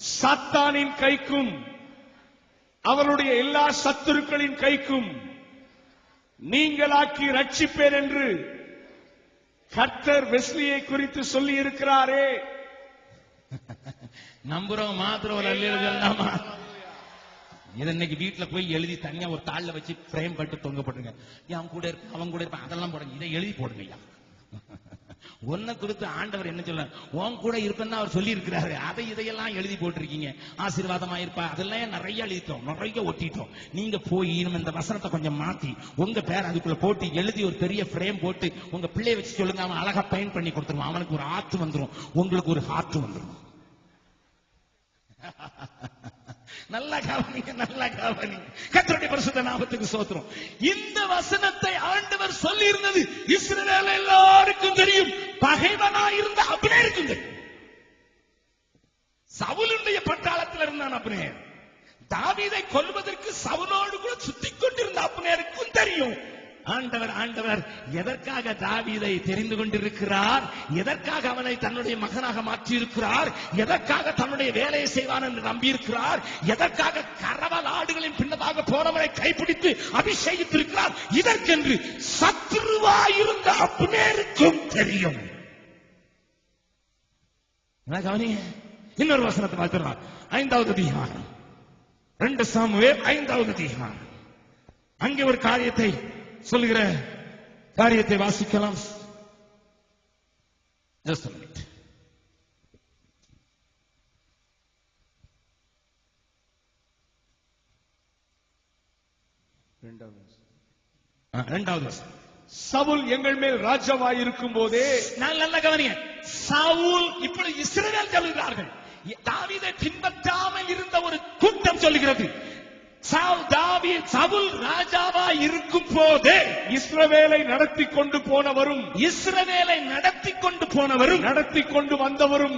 சாத்தானின் கைக்கும் அவருடைய எல்லா சத்துருக்களின் கைக்கும் நீங்களாக்கி ரட்சிப்பேன் என்று கர்த்தர் வெஸ்லியை குறித்து சொல்லி இருக்கிறாரே. நம்புறவங்க மாத்திரம் ஒரு அல்லேலூயா. இதை இன்னைக்கு வீட்டுல போய் எழுதி தனியா ஒரு தாள்ல வச்சு பிரேம் பட்டு தொங்கப்பட்டுங்க. அவன் கூட இருப்பான், அவன் கூட இருப்பான், அதெல்லாம் போடுங்க. இதை எழுதி போடுங்க. உன்னை குறித்து ஆண்டவர் என்ன சொல்ல, உன் கூட இருப்பேன்னு அவர் சொல்லி இருக்கிறாரு. இதையெல்லாம் எழுதி போட்டிருக்கீங்க. ஆசீர்வாதமா இருப்பா, அதெல்லாம் நிறைய எழுதிட்டோம், நிறைய ஒட்டிட்டோம். நீங்க போய் நம்ம இந்த வசனத்தை கொஞ்சம் மாத்தி உங்க பேர் அதுக்குள்ள போட்டு எழுதி ஒரு பெரிய பிரேம் போட்டு உங்க பிள்ளைய வச்சு சொல்லுங்க. அவன் அழகா பெயிண்ட் பண்ணி கொடுத்துருவான். அவனுக்கு ஒரு ஆத்து வந்துடும், உங்களுக்கு ஒரு ஹார்ட் வந்துடும். நல்லா கவனிங்க. கர்த்தருடைய பரிசுத்த நாமத்துக்கு ஸ்தோத்திரம். இந்த வசனத்தை ஆண்டவர் சொல்லி இருந்தது இஸ்ரவேல் எல்லாருக்கும் தெரியும். பகைவனாயிருந்த அப்னேருக்கும் தெரியும். சவுலுடைய பட்டாளத்தில் இருந்தான் அப்னேர். தாவீதை கொல்வதற்கு சவுலோடு கூட சுத்திக் கொண்டிருந்த அப்னேருக்கும் தெரியும். ஆண்டவர் எதற்காக தாவீதை தெரிந்து கொண்டிருக்கிறார், எதற்காக அவனை தன்னுடைய மகனாக மாற்றியிருக்கிறார், எதற்காக தன்னுடைய வேலையை செய்வான் என்று நம்பியிருக்கிறார், எதற்காக கரவல் ஆடுகளின் பின்னதாக போனவனை கைப்பிடித்து அபிஷேகித்திருக்கிறார், இதற்கென்று சத்துருவாயிருந்த அப்னேருக்கும் தெரியும். இன்னொரு வசனத்தை பார்த்துடலாம். 5வது அதிகாரம் 2 சாமுவேல் 5வது அதிகாரம். அங்கே ஒரு காரியத்தை சொல்லுகிற காரியத்தை வாசிக்கலாம். Just a minute. இரண்டாவது சவுல் எங்கள் மேல் ராஜாவாயிருக்கும் போதே. நல்ல கவனிங்க. சவுல் இப்பொழுது இஸ்ரவேல் சொல்லுகிறார்கள். தாவீதை பின்பற்றாமல் இருந்த ஒரு கூட்டம் சொல்லுகிறது. சவுல் ராஜாவா இருக்கும் போதே இஸ்ரவேலை நடத்தி கொண்டு போனவரும் நடத்தி கொண்டு வந்தவரும்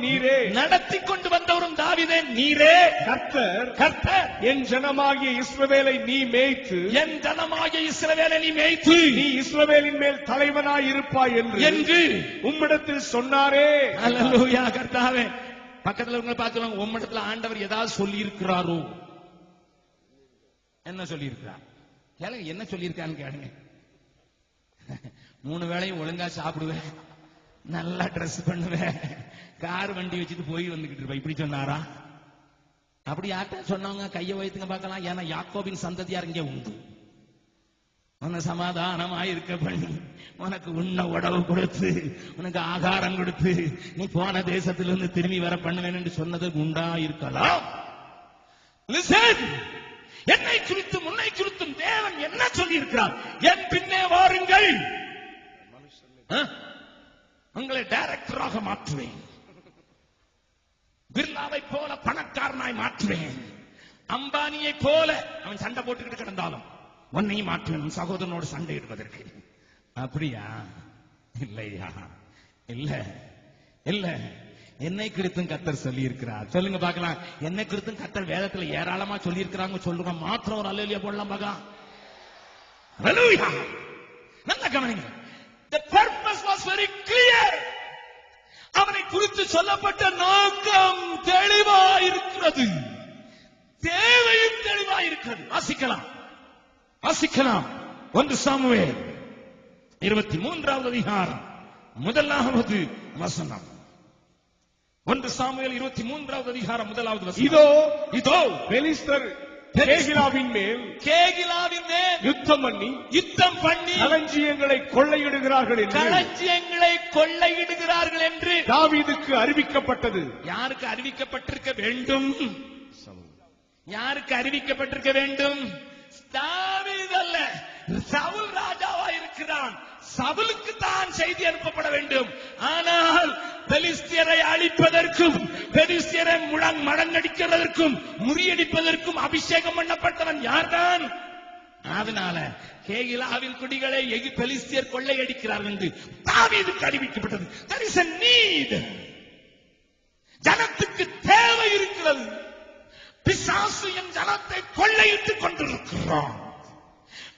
தாவீதே நீரே. கர்த்தர் என் ஜனமாகிய இஸ்ரவேலை நீ மேய்த்து நீ இஸ்ரவேலின் மேல் தலைவனாய் இருப்பாய் என்று உம்மிடத்தில் சொன்னாரே. அல்லேலூயா. கர்த்தாவே, பக்கத்துல உங்களை பார்க்கலாம். உம்மிடத்துல ஆண்டவர் ஏதாவது சொல்லி இருக்கிறாரோ? என்ன சொல்லி இருக்கிறார்? என்ன சொல்லி இருக்கான்னு கேளுங்க. 3 வேளையும் ஒழுங்கா சாப்பிடுவேன், நல்லா ட்ரெஸ் பண்ணுவேன், கார் வண்டி வச்சுட்டு போய் வந்துகிட்டு இருப்பேன். இப்படி சொன்னாரா? அப்படி யார்ட்ட சொன்னாங்க? கையை வைத்துங்க பார்க்கலாம். ஏன்னா யாக்கோபின் சந்ததியார் இங்கே உண்டு. உன்னை சமாதானமா இருக்க பண்ணி, உனக்கு உண்ண உணவு கொடுத்து, உனக்கு ஆகாரம் கொடுத்து, நீ போன தேசத்திலிருந்து திரும்பி வர பண்ணுவேன் என்று சொன்னது உண்டா இருக்கலாம். Listen, என்னை குறித்தும் உன்னை குறித்தும் தேவன் என்ன சொல்லி இருக்கிறார்? என் பின்னே வாருங்கள், உங்களை டைரக்டராக மாற்றுவேன், பிர்லாவை போல பணக்காரனாய் மாற்றுவேன், அம்பானியை போல அவன் சண்டை போட்டுக்கிட்டு கிடந்தாலும் உன்னையும் மாற்றுவேன் சகோதரனோடு சண்டை இடுவதற்கு. அப்படியா? இல்லையா? இல்ல இல்ல, என்னை குறித்தும் கர்த்தர் சொல்லி இருக்கிறார். சொல்லுங்க பார்க்கலாம். என்னை குறித்தும் கர்த்தர் வேதத்துல ஏராளமா சொல்லி இருக்கிறாங்க. சொல்லுங்க மாத்திரம் ஒரு அல்லேலூயா போடலாம் பார்க்கலாம். அல்லேலூயா. நல்ல கவனிங்க. The purpose was very clear. அவனை குறித்து சொல்லப்பட்ட நோக்கம் தெளிவாயிருக்கிறது, தேவையும் தெளிவாயிருக்கிறது. வாசிக்கலாம் வாசிக்கலாம். 1 சாமுவேல் 23வது அதிகாரம் 1வது வசனம். 1 சாமுவேல் 23வது அதிகாரம் 1வது வசனம். இதோ இதோ பெலிஸ்தர் கேகிலாவின் மேல் யுத்தம் பண்ணி களஞ்சியங்களை கொள்ளையிடுகிறார்கள் என்று தாவீதுக்கு அறிவிக்கப்பட்டது. யாருக்கு அறிவிக்கப்பட்டிருக்க வேண்டும்? யாருக்கு அறிவிக்கப்பட்டிருக்க வேண்டும்? தாவீது அல்ல, சவுல் ராஜாவா இருக்கிறான். சவுலுக்கு தான் செய்தி அனுப்பப்பட வேண்டும். ஆனால் பெலிஸ்தியரை அழிப்பதற்கும், பெலிஸ்தியரை மடங்கடிக்கிறதற்கும், முறியடிப்பதற்கும் அபிஷேகம் பண்ணப்பட்டவன் யார்தான்? அதனால கேகிலாவின் குடிகளை பெலிஸ்தியர் கொள்ளையடிக்கிறார்கள் என்று தாவீதுக்கு அறிவிக்கப்பட்டது. There is a need. ஜனத்துக்கு தேவை இருக்கிறது. பிசாசு என் ஜனத்தை கொள்ளையிட்டுக் கொண்டிருக்கிறான்.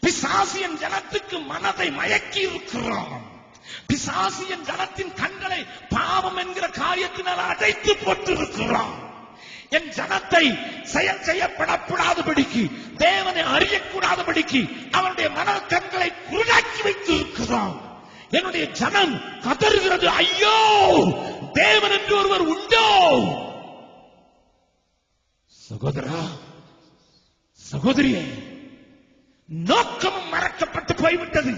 பிசாசு என் ஜனத்துக்கு மனதை மயக்கி இருக்கிறான். பிசாசு என் ஜனத்தின் கண்களை பாவம் என்கிற காரியத்தினால் அடைத்து போட்டிருக்கிறான். என் ஜனத்தை செயல் செய்யப்படக்கூடாதபடிக்கு, தேவனை அறியக்கூடாதபடிக்கு அவனுடைய மன கண்களை குருடாக்கி வைத்து இருக்கிறான். என்னுடைய ஜனம் கதறுகிறது, ஐயோ தேவன் என்று ஒருவர் உண்டோ? சகோதரா, சகோதரியே, நோக்கமும் மறக்கப்பட்டு போய்விட்டது,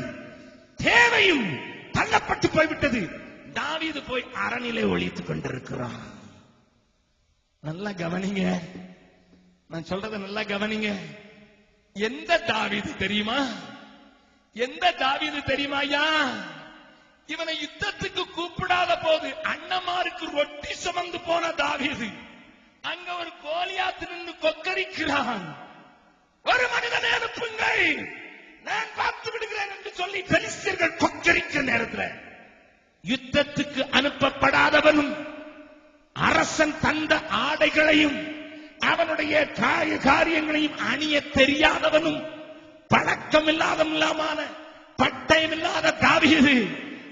தேவையும் தள்ளப்பட்டு போய்விட்டது. தாவீது போய் அரணிலே ஒளித்துக் கொண்டிருக்கிறான். நல்லா கவனிங்க, நான் சொல்றத நல்லா கவனிங்க. எந்த தாவீது தெரியுமா? எந்த தாவீது தெரியுமா? ஐயா, இவனை யுத்தத்துக்கு கூப்பிடாத போது அண்ணமாருக்கு ரொட்டி சுமந்து போன தாவீது அங்க ஒரு கோலியாத்து நின்று கொக்கரிக்கிறான். ஒரு மனிதனை அனுப்புங்கள், நான் பார்த்து விடுகிறேன் என்று சொல்லி பெலிஸ்தியர்கள் கொக்கரிக்கிற நேரத்தில் யுத்தத்துக்கு அனுப்பப்படாதவனும், அரசன் தந்த ஆடைகளையும் அவனுடைய காரியங்களையும் அணிய தெரியாதவனும், பழக்கம் இல்லாத பட்டயம் இல்லாத தாவீது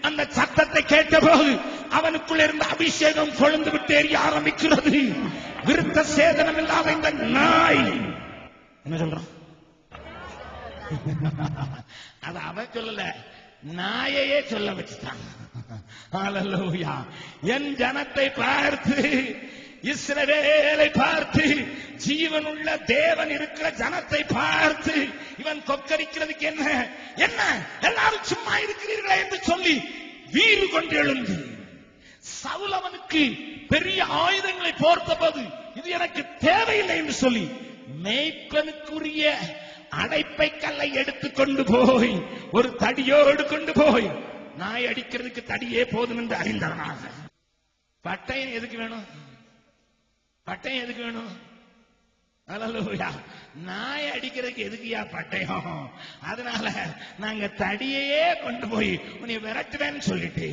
அந்த சத்தத்தை கேட்டபோது அவனுக்குள்ள இருந்த அபிஷேகம் கொழுந்து விட்டு எரிய ஆரம்பிக்கிறது. விருத்த சேதனம் இல்லாத இந்த நாய் என்ன சொல்றான்? அது அவன் சொல்லல, நாயையே சொல்ல வச்சுட்டான். ஹல்லேலூயா. என் ஜனத்தை பார்த்து, இஸ்ரவேலை பார்த்து, ஜீவனுள்ள தேவன் இருக்கிற ஜனத்தை பார்த்து இவன் கொக்கரிக்கிறதுக்கு என்ன என்ன எல்லாரும் சும்மா இருக்கிறீர்களா என்று சொல்லி வீறு கொண்டு எழுந்து, சவுல் அவனுக்கு பெரிய ஆயுதங்களை போர்த்த போது இது எனக்கு தேவையில்லை என்று சொல்லி மேய்ப்பனுக்குரிய அடைப்பை கல்லை எடுத்துக் கொண்டு போய் ஒரு தடியோடு கொண்டு போய் நாய் அடிக்கிறதுக்கு தடியே போதும் என்று அறிந்தவனாக. பட்டயம் எதுக்கு வேணும்? பட்டயம் எதுக்கு வேணும்? அல்லேலூயா. நாய் அடிக்கிறதுக்கு எதுக்குயா பட்டயம்? அதனால நாங்க தடியையே கொண்டு போய் உன்னை விரட்டுவேன்னு சொல்லிட்டு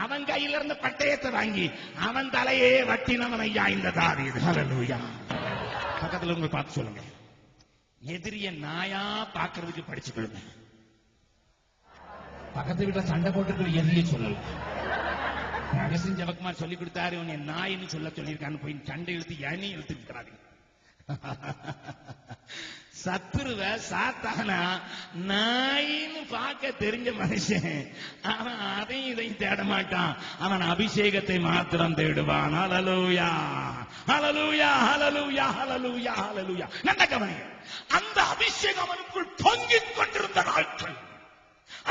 அவன் கையில இருந்த பட்டயத்தை வாங்கி அவன் தலையே வட்டினவன் ஐயா இந்த தாவீது. அல்லேலூயா. பக்கத்துல உங்களை பார்த்து சொல்லுங்க, எதிரிய நாயா பாக்குறதுக்கு படிச்சுக்கொள்ளுங்க. பக்கத்து வீட்டுல சண்டை போட்டு எதிரிய சொல்லல. ஜவக்குமார் சொல்லி கொடுத்தாரு, உன்னை நாயின்னு சொல்ல சொல்லியிருக்கான்னு போய் சண்டை இழுத்து எண்ணி இழுத்துக்கிறாரு. சத்துருவ சாத்தானா நாயின்னு பார்க்க தெரிஞ்ச மனுஷன் அவன் அதையும் இதையும் தேட மாட்டான். அவன் அபிஷேகத்தை மாத்திரம் தேடுவான். ஹல்லேலூயா, ஹல்லேலூயா, ஹல்லேலூயா, ஹல்லேலூயா, ஹல்லேலூயா. நல்ல கவனிங்க. அந்த அபிஷேகம் அவனுக்குள் பொங்கிக் கொண்டிருந்த நாட்கள்,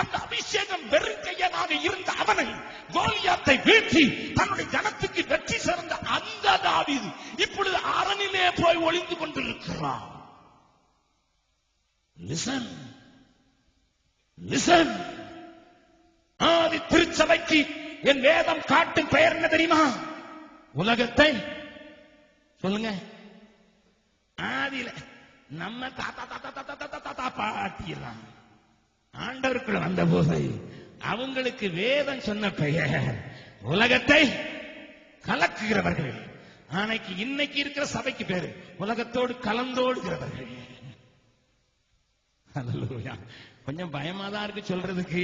அந்த அபிஷேகம் வெறுக்கையனாக இருந்த அவனை கோலியாத்தை வீழ்த்தி தன்னுடைய ஜனத்துக்கு வெற்றி சிறந்த அந்த தாவீது இப்பொழுது அரணிலே போய் ஒளிந்து கொண்டிருக்கிறான். Listen, listen. ஆதி திருச்சபைக்கு என் வேதம் காட்டும் பெயர் என்ன தெரியுமா? உலகத்தை சொல்லுங்க. ஆதியில நம்ம தாத்தா தாத்தா தாத்தா தாத்தா பாட்டியெல்லாம் ஆண்டவருக்குள்ள வந்த போது அவங்களுக்கு வேதம் சொன்ன பெயர் உலகத்தை கலக்குகிறவர்கள். ஆனைக்கு இன்னைக்கு இருக்கிற சபைக்கு பேரு உலகத்தோடு கலந்தோடுகிறவர்கள். ஹல்லேலூயா. கொஞ்சம் பயமா தான் இருக்கு சொல்றதுக்கு.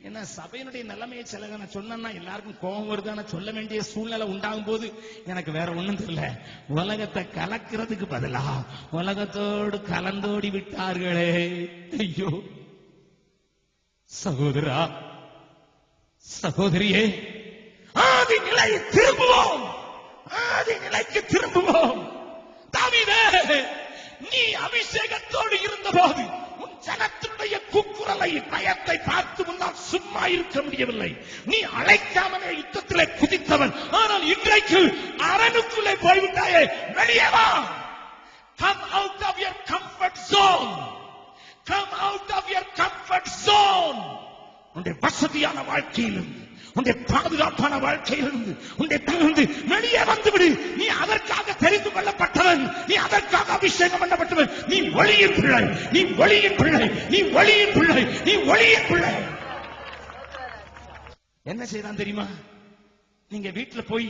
ஏன்னா சபையினுடைய நிலைமையை சில நான் சொன்னா எல்லாருக்கும் கோபம் வருது. சொல்ல வேண்டிய சூழ்நிலை உண்டாகும் போது எனக்கு வேற ஒண்ணும் தெரியல. உலகத்தை கலக்கிறதுக்கு பதிலா உலகத்தோடு கலந்தோடி விட்டார்களே. ஐயோ சகோதரா, சகோதரியே, ஆதி நிலை திரும்புவோம், ஆதி நிலைக்கு திரும்புவோம். தாவீதே, நீ அபிஷேகத்தோடு இருந்த போது உன் ஜனத்தினுடைய கூக்குரலை பயத்தை பார்த்து முன்னால் சும்மா இருக்க முடியவில்லை. நீ அழைக்காமலே யுத்தத்திலே குதித்தவன். ஆனால் இன்றைக்கு அரணுக்குள்ளே போய்விட்டாயே, வெளியே வா. Come out of your comfort zone. Come out of your comfort zone. உன்னுடைய வசதியான வாழ்க்கையிலிருந்து, உன்னுடைய பாதுகாப்பான வாழ்க்கையிலிருந்து, உன்னுடைய வெளியே வந்துவிடு. நீ அதற்காக தெரிந்து கொள்ளப்பட்டவன், நீ அதற்காக அபிஷேகம் பண்ணப்பட்டவன். நீ ஒளியின் பிள்ளை, நீ ஒளியின் பிள்ளை, நீ ஒளியின் பிள்ளை, நீ ஒளியின் பிள்ளை. என்ன செய்தான் தெரியுமா? நீங்க வீட்டுல போய்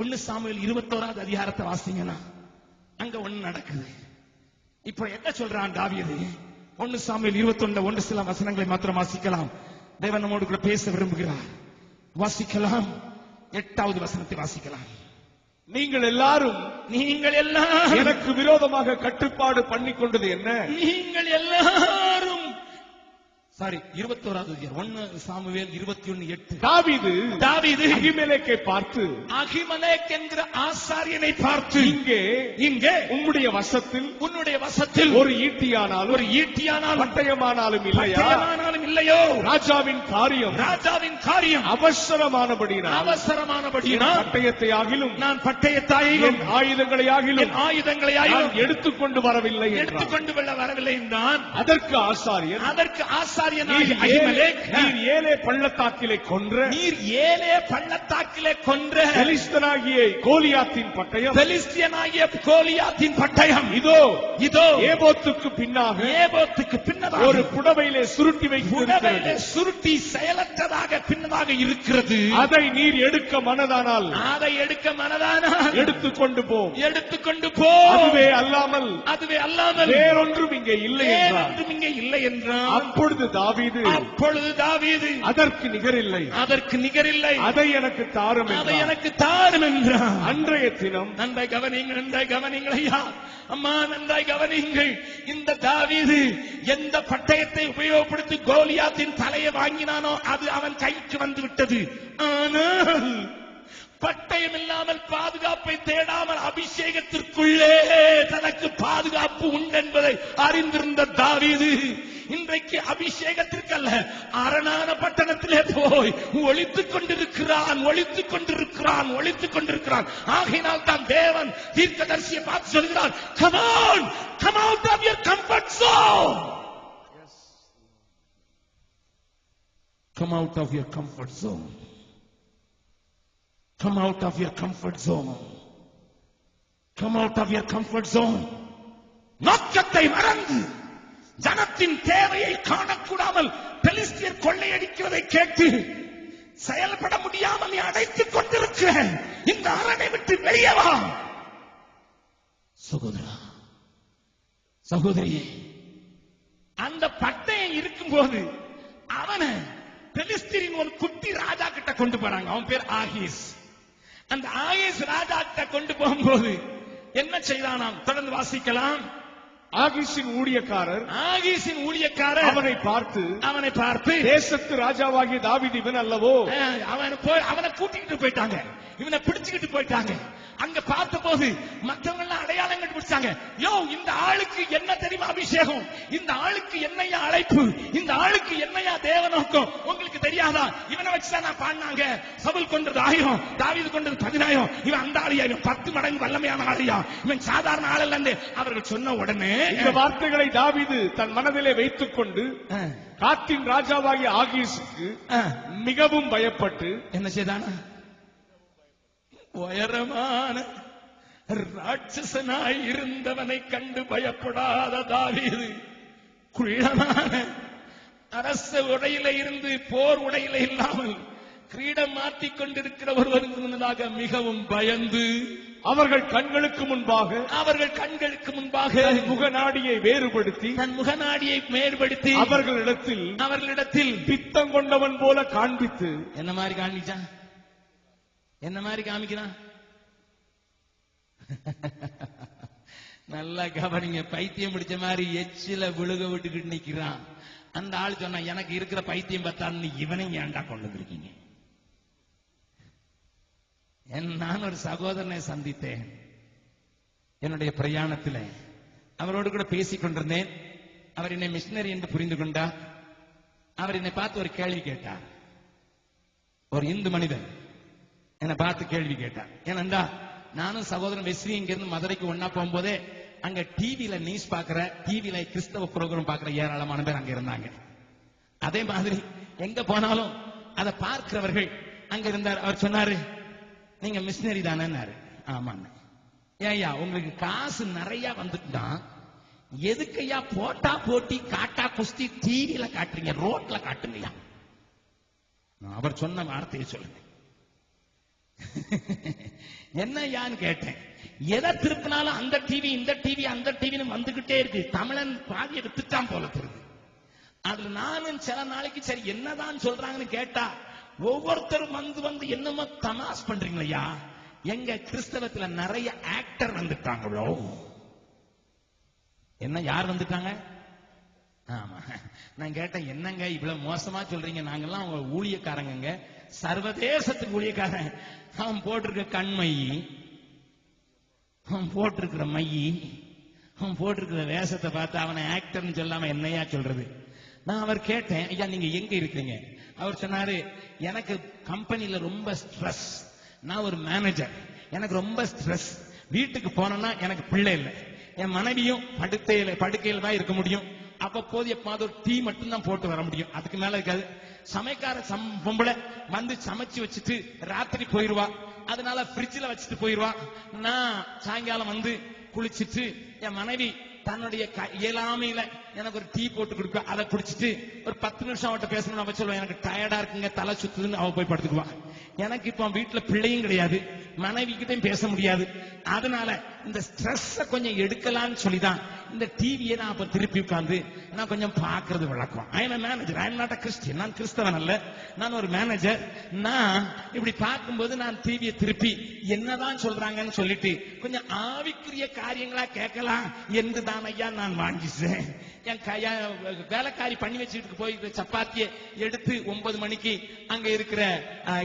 1 சாமுவேல் 21வது அதிகாரத்தை வாசிங்கன்னா அங்க ஒண்ணு நடக்குது. இப்ப என்ன சொல்றான் தாவீது? 1 சாமுவேல் 21 சில வசனங்களை மாத்திரம் வாசிக்கலாம். தேவன் நம்மோடு கூட பேச விரும்புகிறார். வாசிக்கலாம். 8வது வசனத்தை வாசிக்கலாம். நீங்கள் எல்லாரும் எனக்கு விரோதமாக கட்டுப்பாடு பண்ணி கொண்டது என்ன? நீங்கள் எல்லாரும் 21வது 1 சாமுவேல் 21:8. தாவீது அகிமெலேக்கை பார்த்து, அகிமெலேக் என்கிற ஆசாரியனை பார்த்து, இங்கே உன்னுடைய வசத்தில் ஒரு ஈட்டியானாலும் பட்டயமானாலும் இல்லையோ? ராஜாவின் காரியம் அவசரமானபடியினால் பட்டயத்தையாகிலும் ஆயுதங்களையாகிலும் நான் எடுத்துக்கொண்டு வரவில்லை என்றான். அதற்கு ஆசாரியன் நீர் ஏலே பள்ளத்தாக்கிலே கொன்ற பெலிஸ்தியனாகிய கோலியாத்தின் பட்டயம் இதோ ஏபோத்துக்கு பின்னாக ஒரு புடவையிலே சுருட்டி செயலற்றதாக பின்னதாக இருக்கிறது. அதை நீர் எடுக்க மனதானால் எடுத்துக்கொண்டு போ. அதுவே அல்லாமல் வேறொன்றும் இங்கே இல்லை என்றார். அப்பொழுது தாவீது அதற்கு நிகரில்லை, அதை எனக்கு தாரும் என்றார். அன்றைய தினம் நன்றாய் கவனிங்கள் ஐயா, அம்மா நன்றாய் கவனிங்கள். இந்த தாவீது எந்த பட்டயத்தை உபயோகப்படுத்தி கோலியாத்தின் தலையை வாங்கினானோ அது அவன் கைக்கு வந்து விட்டது. ஆனால் பட்டயம் இல்லாமல் பாதுகாப்பை தேடாமல் அபிஷேகத்திற்குள்ளே தனக்கு பாதுகாப்பு உண்டு என்பதை அறிந்திருந்த தாவீது இன்றைக்கு அபிஷேகத்திற்கல்ல அரணான பட்டணத்திலே போய் ஒளித்துக் கொண்டிருக்கிறான். ஆகையினால் தான் தேவன் தீர்க்கதரிசியை பார்த்து சொல்கிறார், come out of your comfort zone. Come out of your comfort zone. Come out of your comfort zone. Come out of your comfort zone. நோக்கத்தை மறந்து ஜனத்தின் தேவையை காணக்கூடாமல் பெலிஸ்தியர் கொள்ளையடிக்கிறதை கேட்டு செயல்பட முடியாமல் நீ அடைத்துக் கொண்டிருக்கிற இந்த அரணை விட்டு வெளியே வா. சகோதரா, சகோதரியே, அந்த பட்டயம் இருக்கும்போது அவனை பெலிஸ்தீரின் ஒரு குட்டி ராஜா கிட்ட கொண்டு போறாங்க. அவன் பேர் ஆகீஸ். அந்த ஆகீஸ் ராஜா கிட்ட கொண்டு போகும்போது என்ன செய்தானாம்? தொடர்ந்து வாசிக்கலாம். ஆகீசின் ஊழியக்காரர் அவனை பார்த்து தேசத்து ராஜாவாகிய தாவீது இவன் அல்லவோ? அவனை கூட்டிக்கிட்டு போயிட்டாங்க, இவனை பிடிச்சுக்கிட்டு போயிட்டாங்க. அங்க பார்த்த போது மற்றவங்க எல்லாம் அடையாளம் கண்டுபிடிச்சாங்க. யோ, இந்த ஆளுக்கு என்ன தெரியுமா அபிஷேகம், இந்த ஆளுக்கு என்னையா அழைப்பு, இந்த ஆளுக்கு என்னையா தேவ நோக்கம் உங்களுக்கு தெரியாதா? இவனை வச்சுதான் நான் பாடினாங்க. சவுல் கொண்டது 1000, தாவீது கொண்டது 10000. இவன் அந்த ஆளியா, இவன் 10 மடங்கு வல்லமையான ஆளியா, இவன் சாதாரண ஆள் அல்ல. அவர்கள் சொன்ன உடனே இந்த வார்த்தைகளை தாவீது தன் மனதிலே வைத்துக் கொண்டு காத்தின் ராஜாவாகிய ஆகீசுக்கு மிகவும் பயப்பட்டு என்ன செய்தானா? உயரமான ராட்சசனாய் இருந்தவனை கண்டு பயப்படாத தாவீது குள்ளமான அரச உடையில இருந்து போர் உடையில இல்லாமல் கிரீடம் மாற்றிக் கொண்டிருக்கிற ஒருவருக்கு முன்னதாக மிகவும் பயந்து அவர்கள் கண்களுக்கு முன்பாக தன் முகநாடியை வேறுபடுத்தி அவர்களிடத்தில் பித்தம் கொண்டவன் போல காண்பித்து என்ன மாதிரி காண்பிச்சான்? என்ன மாதிரி காமிக்கிறான்? நல்லா கவனிங்க. பைத்தியம் பிடிச்ச மாதிரி எச்சில விழுக விட்டுக்கிட்டு நிக்கிறான். அந்த ஆள் சொன்னா, எனக்கு இருக்கிற பைத்தியம் பார்த்தான்னு இவனை ஏன்டா கொண்டு வந்திருக்கீங்க? நான் ஒரு சகோதரனை சந்தித்தேன் என்னுடைய பிரயாணத்தில். அவரோடு கூட பேசிக் கொண்டிருந்தேன். அவர் என்னை மிஷினரி என்று புரிந்து கொண்டார். அவர் என்னை பார்த்து ஒரு கேள்வி கேட்டார். ஒரு இந்து மனிதன் என்னை பார்த்து கேள்வி கேட்டார். ஏனென்றா நானும் சகோதரன் வெஸ்லி இங்க இருந்து மதுரைக்கு ஒன்னா போகும்போதே அங்க டிவில நியூஸ் பாக்குற, டிவில கிறிஸ்தவ புரோகிராம் பாக்குற ஏராளமான பேர் அங்க இருந்தாங்க. அதே மாதிரி எங்க போனாலும் அதை பார்க்கிறவர்கள் அங்க இருந்தார். அவர் சொன்னாரு, நீங்க மிஷினரி தானே? ஆமாங்க. ஏய்யா, உங்களுக்கு காசு நிறைய வந்துட்டா எதுக்கையா போட்டா போட்டி காட்டா குஸ்தி டிவில காட்டுறீங்க, ரோட்ல காட்டுங்கயா? அவர் சொன்ன வார்த்தையை சொல்லுங்க. என்னையான்னு கேட்டேன். எதை திருப்பினாலும் அந்த டிவி இந்த டிவி அந்த டிவின்னு வந்துகிட்டே இருக்கு. தமிழன் பாதியை வித்துட்டான் போல தெரியுது. அதுல நானும் சில நாளைக்கு சரி என்னதான் சொல்றாங்கன்னு கேட்டா ஒவ்வொருத்தரும் வந்து என்னமோ தமாஸ் பண்றீங்களா? எங்க கிறிஸ்தவத்துல நிறைய ஆக்டர் வந்துட்டாங்களோ? என்ன, யார் வந்துட்டாங்க? ஆமா, நான் கேட்டேன், என்னங்க இவ்வளவு மோசமா சொல்றீங்க? நாங்கெல்லாம் அவங்க ஊழியக்காரங்க, சர்வதேசத்துக்கு ஊழியக்காரன். அவன் போட்டிருக்க கண்மையி, அவன் போட்டிருக்கிற மையி, அவன் போட்டிருக்கிற வேஷத்தை பார்த்து அவனை ஆக்டர்னு சொல்லாம என்னையா சொல்றது? நான் அவர் கேட்டேன், ஐயா நீங்க எங்க இருக்கீங்க? அவர் சொன்னாரு, எனக்கு கம்பெனில ரொம்ப ஸ்ட்ரெஸ், நான் ஒரு மேனேஜர், எனக்கு ரொம்ப ஸ்ட்ரெஸ். வீட்டுக்கு போனேன்னா எனக்கு பிள்ளை இல்லை, என் மனைவியும் படுக்கையில தான் இருக்க முடியும். அப்போது எப்பாவது ஒரு டீ மட்டும் தான் போட்டு வர முடியும், அதுக்கு மேல இருக்காது. சமைக்கார பொம்பளை வந்து சமைச்சு வச்சுட்டு ராத்திரி போயிருவா, அதனால பிரிட்ஜ்ல வச்சுட்டு போயிருவா. நான் சாயங்காலம் வந்து குளிச்சுட்டு என் மனைவி தன்னுடைய இயலாமையில எனக்கு ஒரு டீ போட்டு கொடுப்பா, அதை குடிச்சிட்டு ஒரு 10 நிமிஷம் அவட்ட பேசணும். அவ சொல்லுவா, எனக்கு டயர்டா இருக்குங்க, தலை சுத்துதுன்னு அவ போய் படுத்துக்குவா. எனக்கு இப்ப வீட்டுல பிள்ளையும் கிடையாது, மனைவி கிட்டையும் பேச முடியாது. அதனால இந்த ஸ்ட்ரெஸ் கொஞ்சம் எடுக்கலாம்னு சொல்லிதான் இந்த டிவியை நான் அப்ப திருப்பி உட்கார்ந்து நான் கொஞ்சம் பாக்குறது வழக்கம். I am manager, I am not a Christian. நான் கிறிஸ்தவன் அல்ல, நான் ஒரு மேனேஜர். நான் இப்படி பார்க்கும்போது நான் டிவியை திருப்பி என்னதான் சொல்றாங்கன்னு சொல்லிட்டு கொஞ்சம் ஆவிக்குரிய காரியங்களா கேட்கலாம் என்று தான் ஐயா நான் வாங்கிச்சேன். என் வேலைக்காரி பண்ணி வச்சுட்டு போய் சப்பாத்தியை எடுத்து 9 மணிக்கு அங்க இருக்கிற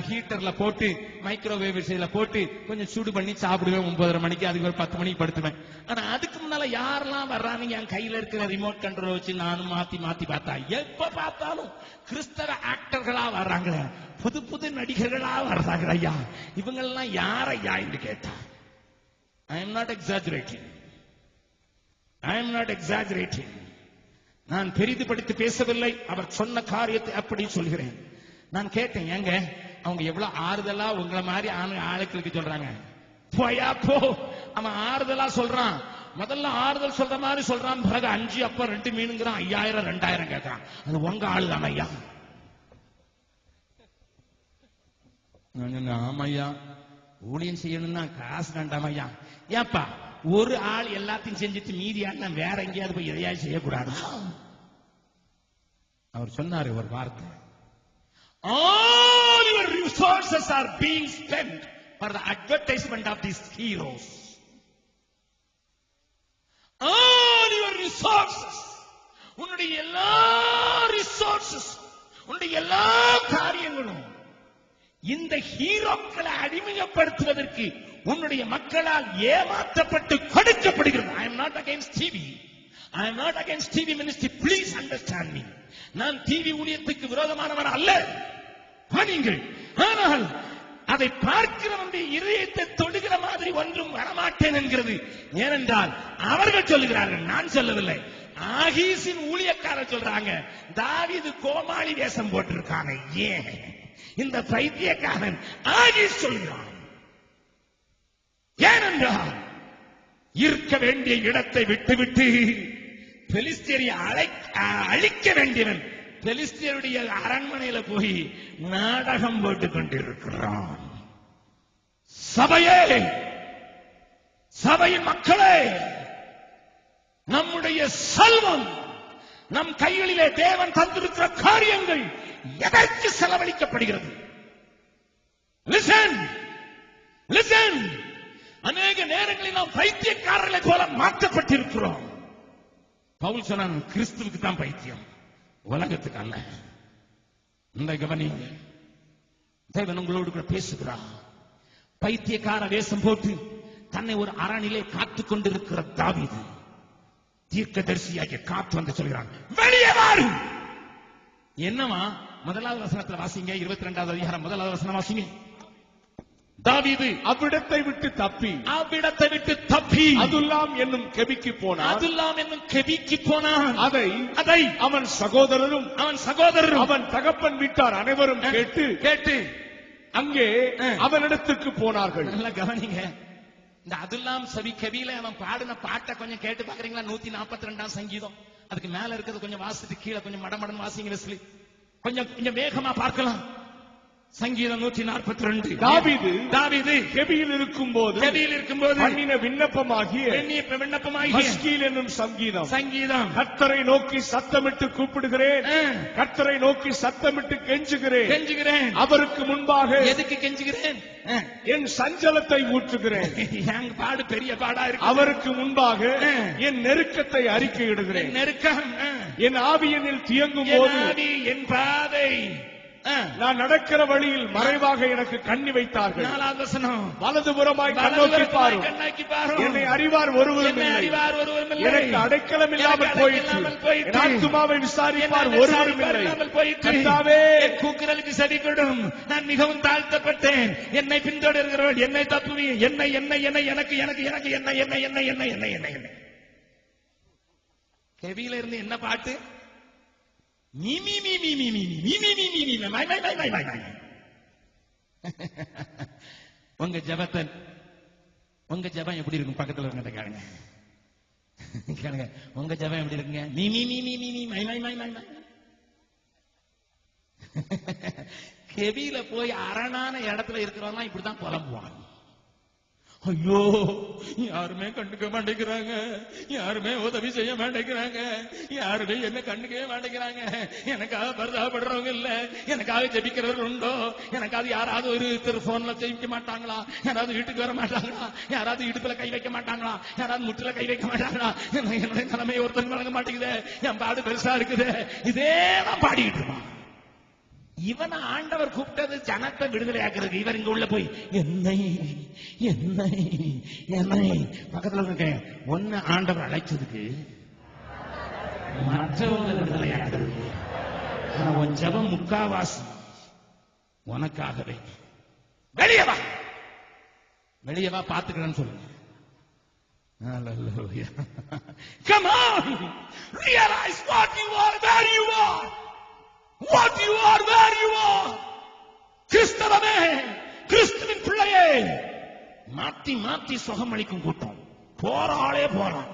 ஹீட்டர்ல போட்டு மைக்ரோவேவ் விஷயத்துல போட்டு கொஞ்சம் சூடு பண்ணி சாப்பிடுவேன் 9:30 மணிக்கு. அதுக்கு ஒரு 10 மணிக்கு படுத்துவேன். ஆனா அதுக்கு முன்னால யாரெல்லாம் வர்றாங்க, என் கையில இருக்கிற ரிமோட் கண்ட்ரோல் வச்சு நானும் மாத்தி மாத்தி பார்த்தா எப்ப பார்த்தாலும் கிறிஸ்தவ ஆக்டர்களா வர்றாங்களே, புது புது நடிகர்களா வர்றாங்க. ஐயா இவங்க எல்லாம் யார் ஐயா என்று கேட்டா, I am not exaggerating, I am not exaggerating. நான் பெரிதுபடுத்தி பேசவில்லை, அவர் சொன்ன காரியத்தை அப்படி சொல்கிறேன். நான் கேட்டேன், ஏங்க அவங்க எவ்வளவு ஆறுதலா உங்களை மாதிரி ஆளுக்களுக்கு சொல்றாங்க. போயா போ, அவன் ஆறுதலா சொல்றான். முதல்ல ஆறுதல் சொல்ற மாதிரி சொல்றான், பிறகு 5 அப்ப 2 மீனுங்கிறான், 5000 2000 கேட்கறான். அது உங்க ஆளுதான் ஐயா. ஆமையா, ஊழியம் செய்யணும்னா காசு வேண்டாம் ஐயா. ஏப்பா ஒரு ஆள் எல்லாத்தையும் செஞ்சுட்டு மீதி ஆள் வேற எங்கேயாவது போய் எதையாவது செய்யக்கூடாது. அவர் சொன்னாரு ஒரு வார்த்தை, all your resources are being spent for the advertisement of these heroes. all your resources, உன்னுடைய எல்லா ரிசோர்சஸ், உன்னுடைய எல்லா காரியங்களும் இந்த ஹீரோக்களை அடிமைப்படுத்துவதற்கு உன்னுடைய மக்களால் ஏமாற்றப்பட்டு கொடுக்கப்படுகிறது. I am not against TV. I am not against TV ministry. Please understand me. நான் டிவி ஊழியத்துக்கு விரோதமானவன் அல்ல. நீங்கள் ஆனால் அதை பார்க்கிறவனுடைய இதயத்தை தொடுகிற மாதிரி ஒன்றும் வரமாட்டேன் என்கிறது. ஏனென்றால் அவர்கள் சொல்லுகிறார்கள், நான் சொல்லவில்லை. ஆகீசின் ஊழியக்காரர் சொல்றாங்க, தாவீது கோமாளி வேஷம் போட்டிருக்காங்க. ஏன் இந்த பைத்தியக்காரன் ஆகீஸ் சொல்கிறான்? ஏனென்றால் இருக்க வேண்டிய இடத்தை விட்டுவிட்டு பெலிஸ்தியரை அழிக்க வேண்டியவன் பெலிஸ்தியருடைய அரண்மனையில போய் நாடகம் போட்டுக் கொண்டிருக்கிறான். சபையே, சபையின் மக்களே, நம்முடைய செல்வம், நம் கைகளிலே தேவன் தந்திருக்கிற காரியங்கள் எதற்கு செலவழிக்கப்படுகிறது? Listen, listen. அநேக நேரங்களில் நாம் பைத்தியக்காரர்களை போல மாற்றப்பட்டிருக்கிறோம். பவுல் சொன்னான், கிறிஸ்துவுக்கு தான் பைத்தியம், உலகத்துக்கு அல்ல. இந்த கவனிங்க, தேவன் உங்களோடு கூட பேசுகிறார். பைத்தியக்கார வேஷம் போட்டு தன்னை ஒரு அரணிலே காத்துக் கொண்டிருக்கிற தாவீது தீர்க்கதரிசியாகிய காத்து வந்து சொல்கிறான், வெளியே வாரு. என்னவா? முதலாவது வசனத்துல வாசிங்க, 22வது அதிகாரம் 1வது வசனம் வாசிங்க. தாவீது அவ்விடத்தை விட்டு தப்பி அதுல்லாம் என்னும் கெபிக்கு போனான். அதை அவன் சகோதரரும் அவன் தகப்பன் வீட்டார் அனைவரும் கேட்டு அங்கே அவனிடத்துக்கு போனார்கள். நல்லா கவனிங்க, இந்த அதுல்லாம் சவி கவியில அவன் பாடின பாட்டை கொஞ்சம் கேட்டு பாக்குறீங்களா? 142ஆம் சங்கீதம். அதுக்கு மேல இருக்கிறது கொஞ்சம் வாசித்து கீழே கொஞ்சம் மடமடன் வாசிங்க வெஸ்லி. கொஞ்சம் வேகமா பார்க்கலாம். சங்கீதம் 142. தாவீது கெபியில் இருக்கும்போது பண்ணின விண்ணப்பமாகிய மஸ்கீல் என்னும் சங்கீதம். கர்த்தரை நோக்கி சத்தமிட்டு கூப்பிடுகிறேன், கர்த்தரை நோக்கி சத்தமிட்டு கெஞ்சுகிறேன். அவருக்கு முன்பாக எதுக்கு கெஞ்சுகிறேன்? என் சஞ்சலத்தை ஊற்றுகிறேன். என் பாடு பெரிய பாடா இருக்கு. அவருக்கு முன்பாக என் நெருக்கத்தை அறிக்கையிடுகிறேன். நெருக்கம் என் ஆவியனில் தியங்கும் போது என் பாதை நான் நடக்கிற வழியில் மறைவாக எனக்கு கண்ணி வைத்தார்கள். வலதுபுறமாய் கண்ணோக்கி பாரும், என்னை அறிவார் ஒருவரும் இல்லை. எனக்கு அடைக்கலம் இல்லாமல் போயிற்று, என் ஆத்துமாவை விசாரிப்பார் ஒருவரும் இல்லை. கர்த்தாவே, கூக்குரலுக்கு செவி கொடும். நான் மிகவும் தாழ்த்தப்பட்டேன். என்னை பின்தொடர்கிறவள் என்னை தப்புவி. என்னை எனக்கு கெவியில இருந்து என்ன பாட்டு? உங்க ஜெபம் எப்படி இருக்கும்? பக்கத்துல இருக்க கேளுங்க, உங்க ஜெபம் எப்படி இருக்குங்க? கெவியில போய் அரணான இடத்துல இருக்கிறவங்க இப்படிதான் புலம்புவாங்க. ஐயோ, யாருமே கண்டுக்க மாட்டேங்கிறாங்க, யாருமே உதவி செய்ய மாட்டேங்கிறாங்க, யாருமே என்ன கண்டுக்கவே மாட்டேங்கிறாங்க. எனக்காக பரிதாபப்படுறவங்க இல்ல, எனக்காக ஜெபிக்கிறவர்கள் உண்டோ? எனக்காக யாராவது ஒரு போன்ல ஜெபிக்க மாட்டாங்களா? யாராவது வீட்டுக்கு வர மாட்டாங்களா? யாராவது இடுப்புல கை வைக்க மாட்டாங்களா? யாராவது முட்டுல கை வைக்க மாட்டாங்களா? என்னுடைய நிலைமை ஒருத்தங்க வழங்க மாட்டேங்குது, என் பாடு பெருசா இருக்குது. இதேதான் பாடிக்கிட்டு இருப்பான். இவனை ஆண்டவர் கூப்பிட்டது ஜனத்தை விடுதலை ஆக்குறதுக்கு. இவர் இங்க உள்ள போய் என்னை பக்கத்துல இருக்க ஒன்னு ஆண்டவர் அழைச்சதுக்கு மற்றவங்க விடுதலை ஆக்குறதுக்கு. உன் ஜெபம் முக்காவாசி உனக்காகவே. வெளியே வா பாத்துக்கிறேன்னு சொல்லுங்க. Come on, realize what you are, where you are. What you are, where you are. கிறிஸ்தவமே, கிறிஸ்துவின் பிள்ளையே, மாத்தி சுகம் அளிக்கும் கூட்டம். போறாளே போறான்,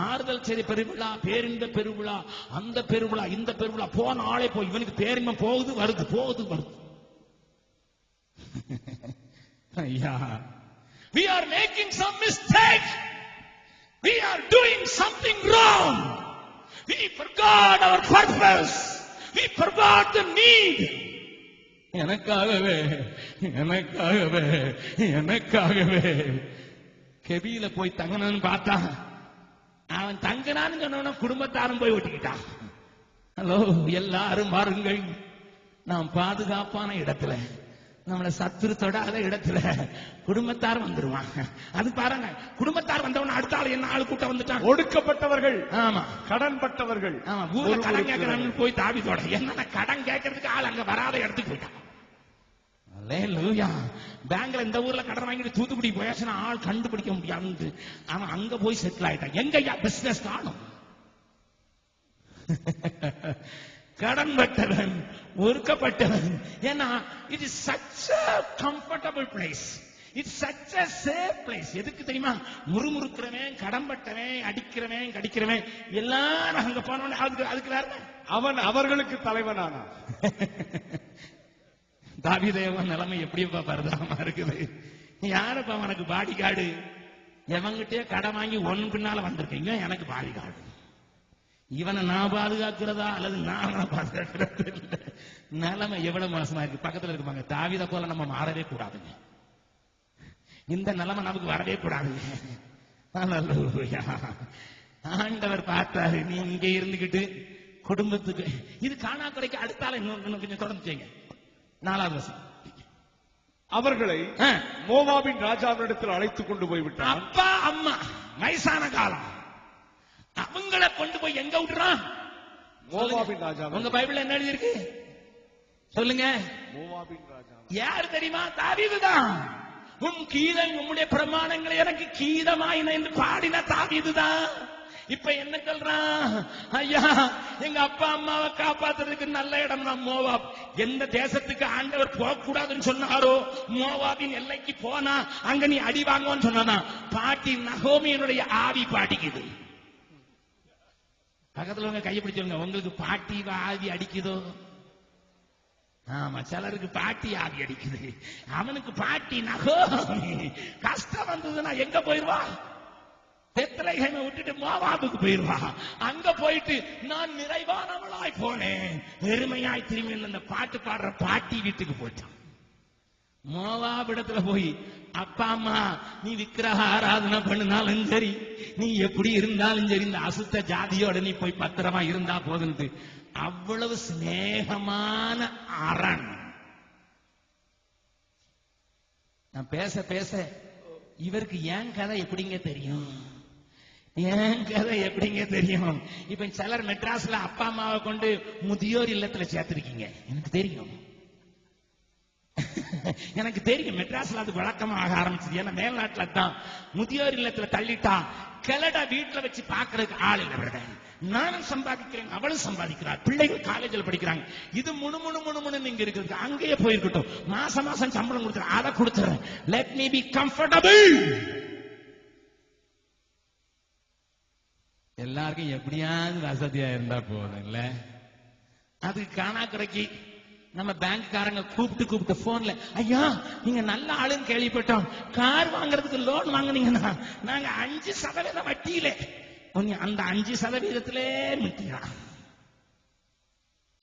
ஆறுதல் சரி பெருவிழா, பேரின்ப பெருவிழா, அந்த பெருவிழா, இந்த பெருவிழா, போன ஆளே போய் இவனுக்கு பேரின்பம் போகுது வருது. ஐயா, we are making some mistake. We are doing something wrong. We forgot our purpose. We forgot the need. எனக்காகவே எனக்காகவே எனக்காகவே கெபியில போய் தங்கணும்னு பார்த்தா அவன் தங்கினான்னு சொன்ன குடும்பத்தாரும் போய் ஒட்டிக்கிட்டான். ஹலோ, எல்லாரும் பாருங்கள், நாம் பாதுகாப்பான இடத்துல, நம்மள சத்துரு தொடாத இடத்துல குடும்பத்தார் வந்துருவான். அது பாருங்க, குடும்பத்தார் வந்தவன அடுத்த ஆள் என்ன ஆளு கூட்ட வந்துட்டான். ஒடுக்கப்பட்டவர்கள், ஆமா, கடன்பட்டவர்கள், ஆமா, ஊர்ல கடன் கேட்கறான்னு போய் தாவீதோட என்ன கடன் கேட்கறதுக்கு ஆள் அங்க வராத இடத்துக்கு போயிட்டான். அல்லேலூயா. பேங்க்ல இந்த ஊர்ல கடன் வாங்கிட்டு தூத்துக்குடி போயாச்சுன்னா ஆள் கண்டுபிடிக்க முடியாது. அவன் அங்க போய் செட்டில் ஆயிட்டான். எங்கயா பிசினஸ் காணும். கடன் பட்டவன், ஒடுக்கப்பட்டவன். ஏன்னா it is such a comfortable place, it's such a safe place. எதுக்கு தெரியுமா? முறுமுறுக்கிறவன், கடன் பட்டவன், அடிக்கிறவன், கடிக்கிறவன் எல்லாரும் அங்க போனவன அதுக்கு வேற அவன் அவர்களுக்கு தலைவனானான். தாவீதேவன் நிலைமை எப்படிப்பா பரிதாபமா இருக்குது. யாருப்பா அவனுக்கு பாடி கார்டு? எவங்கிட்டே கடன் வாங்கி ஒன் பின்னால வந்திருக்கீங்க, எனக்கு பாடி கார்டு. இவனை நான் பாதுகாக்கிறதா அல்லது நான் அவனை பாதுகாக்கிறது? நிலைமை எவ்வளவு மோசமா இருக்கு. பக்கத்துல இருப்பாங்க, தாவீதை போல நம்ம மாறவே கூடாதுங்க, இந்த நிலைமை நமக்கு வரவே கூடாதுங்க. ஆண்டவர் பார்த்தாரு, நீ இங்க இருந்துகிட்டு குடும்பத்துக்கு இது காணா குறைக்க அடுத்தால இன்னும் கொஞ்சம் தொடர்ந்து செய்யுங்க. 4வது வசனம். அவர்களை மோவாபின் ராஜாவினிடத்தில் அழைத்துக் கொண்டு போய்விட்டான். அப்பா அம்மா வயசான காலம், அவங்களை கொண்டு போய் எங்க விட்டுறான்? மோவாபின் ராஜா. உங்க பைபிள்ல என்ன எழுதி இருக்கு சொல்லுங்க? மோவாபின் ராஜா யார் தெரியுமா? தாவீதுதான். உன் கீதம் உம்முடைய பிரமாணங்களை எனக்கு கீதமாயின என்று பாடின தாவீதுதான். இப்ப என்ன சொல்றான்? ஐயா, எங்க அப்பா அம்மாவை காப்பாத்துறதுக்கு நல்ல இடம் தான் மோவாப். எந்த தேசத்துக்கு ஆண்டவர் போக கூடாதுன்னு சொன்னாரோ மோவாபின் எல்லைக்கு போனா அங்க நீ அடி வாங்குவான்னு சொன்னா பாட்டி நகோமியனுடைய ஆவி பாடிக்குது. பக்கத்துல உங்க கையை பிடிச்சவங்க, உங்களுக்கு பாட்டி ஆவி அடிக்குதோ? ஆமா, சிலருக்கு பாட்டி ஆவி அடிக்குது. அவனுக்கு பாட்டி நகோமி. கஷ்டம் வந்ததுன்னா எங்க போயிருவா? பெத்லகேமை விட்டுட்டு மோவாபுக்கு போயிருவா. அங்க போயிட்டு நான் நிறைவானவளாய் போனேன், பெருமையாய் திரும்பி அந்த பாட்டு பாடுற பாட்டி வீட்டுக்கு போயிட்டான். மோவாப் இடத்துல போய் அப்பா அம்மா நீ விக்கிரக ஆராதனை பண்ணினாலும் சரி, நீ எப்படி இருந்தாலும் சரி, இந்த அசுத்த ஜாதியோட நீ போய் பத்திரமா இருந்தா போதுன்னு அவ்வளவு சிநேகமான அரண். நான் பேச பேச இவருக்கு ஏன் கதை எப்படிங்க தெரியும்? ஏன் கதை எப்படிங்க தெரியும்? இப்ப சிலர் மெட்ராஸ்ல அப்பா அம்மாவை கொண்டு முதியோர் இல்லத்துல சேர்த்திருக்கீங்க. எனக்கு தெரியும், எனக்கு தெரியும். மெட்ராஸ்ல அது வழக்கமாக ஆரம்பிச்சது. ஏன்னா மேல்நாட்டுல தான் முதியோர் இல்லத்துல தள்ளிட்டா கிளட வீட்டுல வச்சு பாக்குறதுக்கு ஆள் இல்லை. நானும் சம்பாதிக்கிறேன், அவளும் சம்பாதிக்கிறார், பிள்ளைகள் காலேஜில் படிக்கிறாங்க. இது முணு நீங்க இருக்கிறது அங்கேயே போயிருக்கட்டும், மாசம் மாசம் சம்பளம் கொடுத்துறேன், அதை கொடுத்துறேன். Let me be comfortable. எல்லாருக்கும் எப்படியாவது வசதியா இருந்தா போதும் இல்ல? அதுக்கு காணாக்குறைக்கு நம்ம பேங்க்காரங்க கூப்பிட்டு போன்ல, ஐயா நீங்க நல்ல ஆளுன்னு கேள்விப்பட்டோம், கார் வாங்குறதுக்கு லோன் வாங்குனீங்கன்னா நாங்க 5% வட்டியில அந்த 5% மிட்டிக்கலாம்.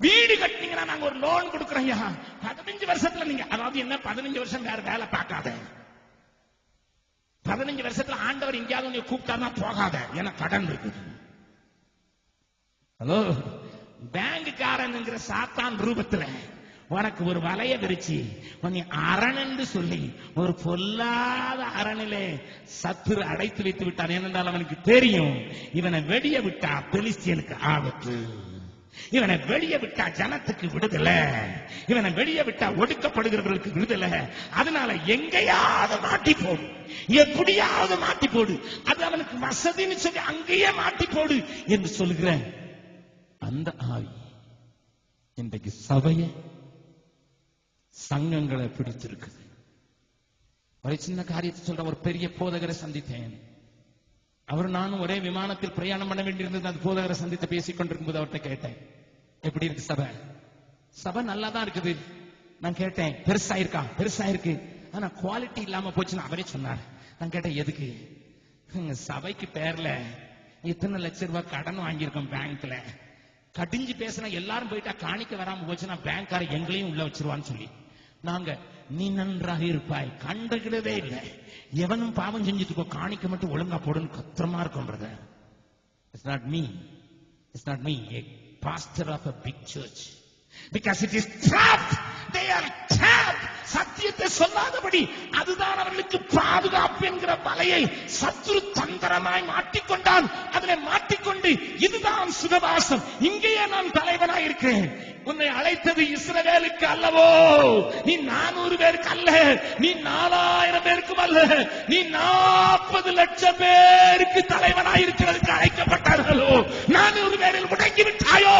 வீடு கட்டினீங்கன்னா நாங்க ஒரு லோன் கொடுக்குறோம். 15 வருஷத்துல நீங்க, அதாவது என்ன 15 வருஷம் வேற வேலை பார்க்காத, 15 வருஷத்துல ஆண்டவர் எங்கேயாவது நீங்க கூப்பிட்டாருன்னா போகாத, ஏன்னா கடன் இருக்குது. ஹலோ, பேங்குக்காரனுங்கிற சாத்தான் ரூபத்துல உனக்கு ஒரு வலைய விரிச்சு நீ அரண் என்று சொல்லி ஒரு பொல்லாத அரணிலே சத்துரு அடைத்து வைத்து விட்டான். ஏனென்றால் அவனுக்கு தெரியும், இவனை வெளியே விட்டா பெலிஸ்தியனுக்கு ஆபத்து, இவனை வெளியே விட்டா ஜனத்துக்கு விடுதலை, இவனை வெளியே விட்டா ஒடுக்கப்படுகிறவர்களுக்கு விடுதலை. அதனால எங்கேயாவது மாட்டி போடு, எப்படியாவது மாட்டி போடு, அது அவனுக்கு வசதின்னு சொல்லி அங்கேயே மாட்டி போடு என்று சொல்லுகிறேன். அந்த ஆவி இன்றைக்கு சபையை சங்கங்களை பிடித்திருக்குது. ஒரு சின்ன காரியத்தை சொல்ற, ஒரு பெரிய போதகரை சந்தித்தேன். அவர் நானும் ஒரே விமானத்தில் பிரயாணம் பண்ண வேண்டியிருந்தது. அந்த போதகரை சந்தித்து பேசிக் கொண்டிருக்கும் போது அவர்கிட்ட கேட்டேன், எப்படி இருக்கு சபை? சபை நல்லா தான் இருக்குது. நான் கேட்டேன், பெருசா இருக்கா? பெருசா இருக்கு, ஆனா குவாலிட்டி இல்லாம போச்சுன்னு அவரே சொன்னார். நான் கேட்டேன், எதுக்கு? சபைக்கு பேர்ல இத்தனை லட்சம் ரூபாய் கடன் வாங்கியிருக்கோம் பேங்க்ல, கடிஞ்சு பேசினா எல்லாரும் போயிட்டா காணிக்க வராம போச்சுன்னா பேங்க்கார எங்களையும் உள்ள வச்சிருவான்னு சொல்லி நாங்க நீ நன்றாக இருப்பாய் கண்டுகிடவே இல்லை. எவனும் பாவம் செஞ்சுட்டு காணிக்க மட்டும் ஒழுங்கா போடுன்னு கத்திரமா இருக்கும் brother. It's not me. It's not me, a pastor of a big church. Because it is trapped. They are trapped. சத்தியத்தை சொல்லாதபடி அதுதான் அவர்களுக்கு பாதுகாப்பு என்கிற வலையை சத்துரு தந்திரமாய் மாட்டிக்கொண்டான். அதிலே மாட்டிக்கொண்டு இதுதான் சுகவாசம், இங்கேயே நான் தலைவனாய் இருக்கிறேன். உன்னை அழைத்தது இஸ்ரவேலுக்கு அல்லவோ, நீ 400 பேருக்கு அல்ல, நீ 4000 பேருக்கும் அல்ல, நீ 40 லட்சம் பேருக்கு தலைவனாய் இருக்கிறதுக்கு அழைக்கப்பட்டார்களோ. 400 பேரில் முடங்கி விட்டாயோ?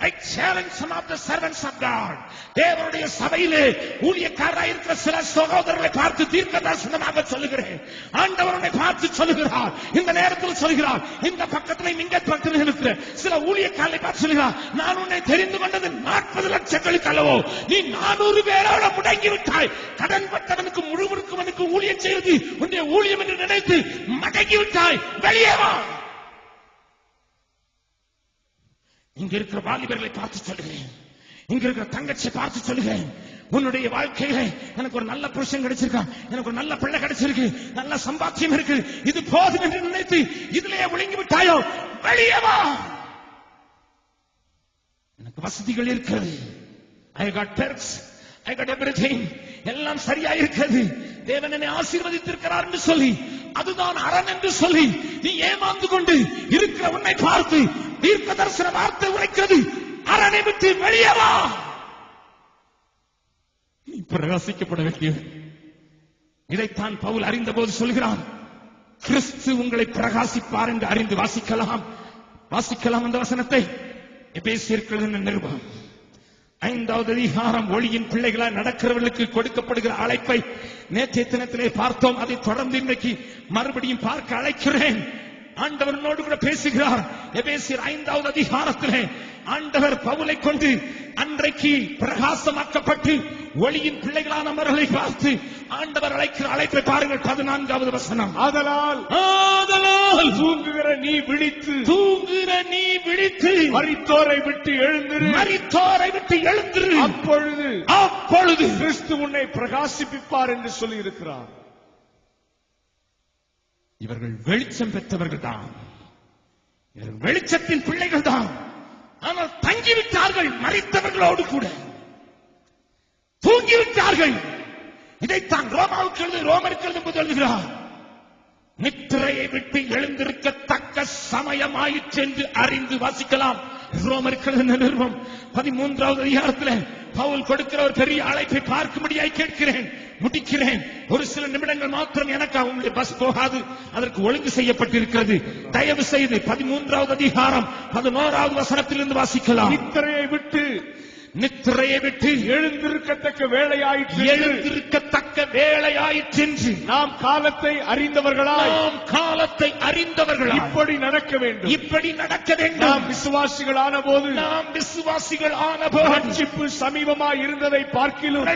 I challenge some of the servants of God. தேவனுடைய சபையிலே ஊழியக்காரராய் இருக்கிற சில சகோதரர்களை பார்த்து தீர்க்கதரிசனமாக சொல்லுகிறேன். ஆண்டவரை பார்த்து சொல்லுகிறார், இந்த நேரத்தில் சொல்லுகிறார், இந்த பக்கத்திலே இங்க பக்கத்தில் இருக்கிற சில ஊழியக்காரரை பார்த்து சொல்லுகிறார், நான் உன்னை தெரிந்து கொண்டது 40 லட்சங்களுக்கு அல்லவோ, நீ 400 பேரோட முடங்கி விட்டாய். கடன் பட்டவனுக்கு முழுவதுக்கு ஊழியம் செய்வது உன்னுடைய ஊழியம் என்று நினைத்து மடங்கி விட்டாய். வெளியே வா. இங்க இருக்கிற வாலிபர்களை பார்த்து சொல்லுகிறேன், இங்க இருக்கிற தங்கச்சி பார்த்து சொல்லுகிறேன், உன்னுடைய வாழ்க்கையில எனக்கு ஒரு நல்ல புருஷன் கிடைச்சிருக்கான், எனக்கு ஒரு நல்ல பிள்ளை கிடைச்சிருக்கு, நல்ல சம்பாத்தியம் இருக்கு, இது போதும் என்று நினைத்து இதுலயே ஒழுங்கி விட்டாயோ? வெளியே வா. எனக்கு வசதிகள் இருக்கிறது, I got perks, I got everything, எல்லாம் சரியா இருக்கிறது, தேவன் என்னை ஆசீர்வதித்திருக்கிறார் என்று சொல்லி அதுதான் அரண் என்று சொல்லி நீ ஏமாந்து கொண்டு இருக்கிற உன்னை பார்த்து தீர்க்க தரிசன வார்த்தை உரைக்கிறது, அரணை விட்டு வெளியே வா. நீ பிரகாசிக்கப்பட வேண்டியது. இதைத்தான் பவுல் அறிந்த போது சொல்கிறான், கிறிஸ்து உங்களை பிரகாசிப்பார் என்று அறிந்து வாசிக்கலாம் அந்த வசனத்தை. எபேசியர்கள் நிருபம் 5வது அதிகாரம், ஒளியின் பிள்ளைகளாய் நடக்கிறவர்களுக்கு கொடுக்கப்படுகிற அழைப்பை நேற்றைய தினத்திலே பார்த்தோம். அதை தொடர்ந்து இன்றைக்கு மறுபடியும் பார்க்க அழைக்கிறேன். ஆண்டவரோடு கூட பேசுகிறார். எபேசியர் 5வது அதிகாரத்திலே ஆண்டவர் பவுலை கொண்டு அன்றைக்கு பிரகாசமாக்கப்பட்டு ஒளியின் பிள்ளைகளான அவர்களை பார்த்து ஆண்டவர் அழைக்கிற அழைப்பை பாருங்கள். 14வது வசனம், ஆதலால் தூங்குகிற நீ விழித்து மரித்தோரை விட்டு எழுந்திரு, அப்பொழுது கிறிஸ்து உன்னை பிரகாசிப்பிப்பார் என்று சொல்லி இருக்கிறார். இவர்கள் வெளிச்சம் பெற்றவர்கள் தான், இவர்கள் வெளிச்சத்தின் பிள்ளைகள் தான். ஆனால் தங்கிவிட்டார்கள், மரித்தவர்களோடு கூட தூங்கிவிட்டார்கள். இதைத்தான் ரோமருக்கு எழுதும்போது எழுதுகிறார், நித்திரையை விட்டு எழுந்திருக்கத்தக்க சமயமாயிற்று என்று அறிந்து வாசிக்கலாம். ரோமருக்கு எழுதின நிருபம் 13வது அதிகாரத்தில் பவுல் கொடுக்கிற ஒரு பெரிய அழைப்பை பார்க்கும்படியாய் கேட்கிறேன், முடிக்கிறேன். ஒரு சில நிமிடங்கள் மாத்திரம் எனக்கு அவங்களுடைய பஸ் போகாது, அதற்கு ஒழுங்கு செய்யப்பட்டிருக்கிறது. தயவு செய்து 13வது அதிகாரம் 11வது வசனத்திலிருந்து வாசிக்கலாம். நித்திரையை விட்டு எழுந்திருக்கத்தக்க வேளையாயிற்று நாம் காலத்தை அறிந்தவர்களாய் இப்படி நடக்க வேண்டும். நாம் விசுவாசிகளான போது ரட்சிப்பு சமீபமாய் இருந்ததை பார்க்கிலும்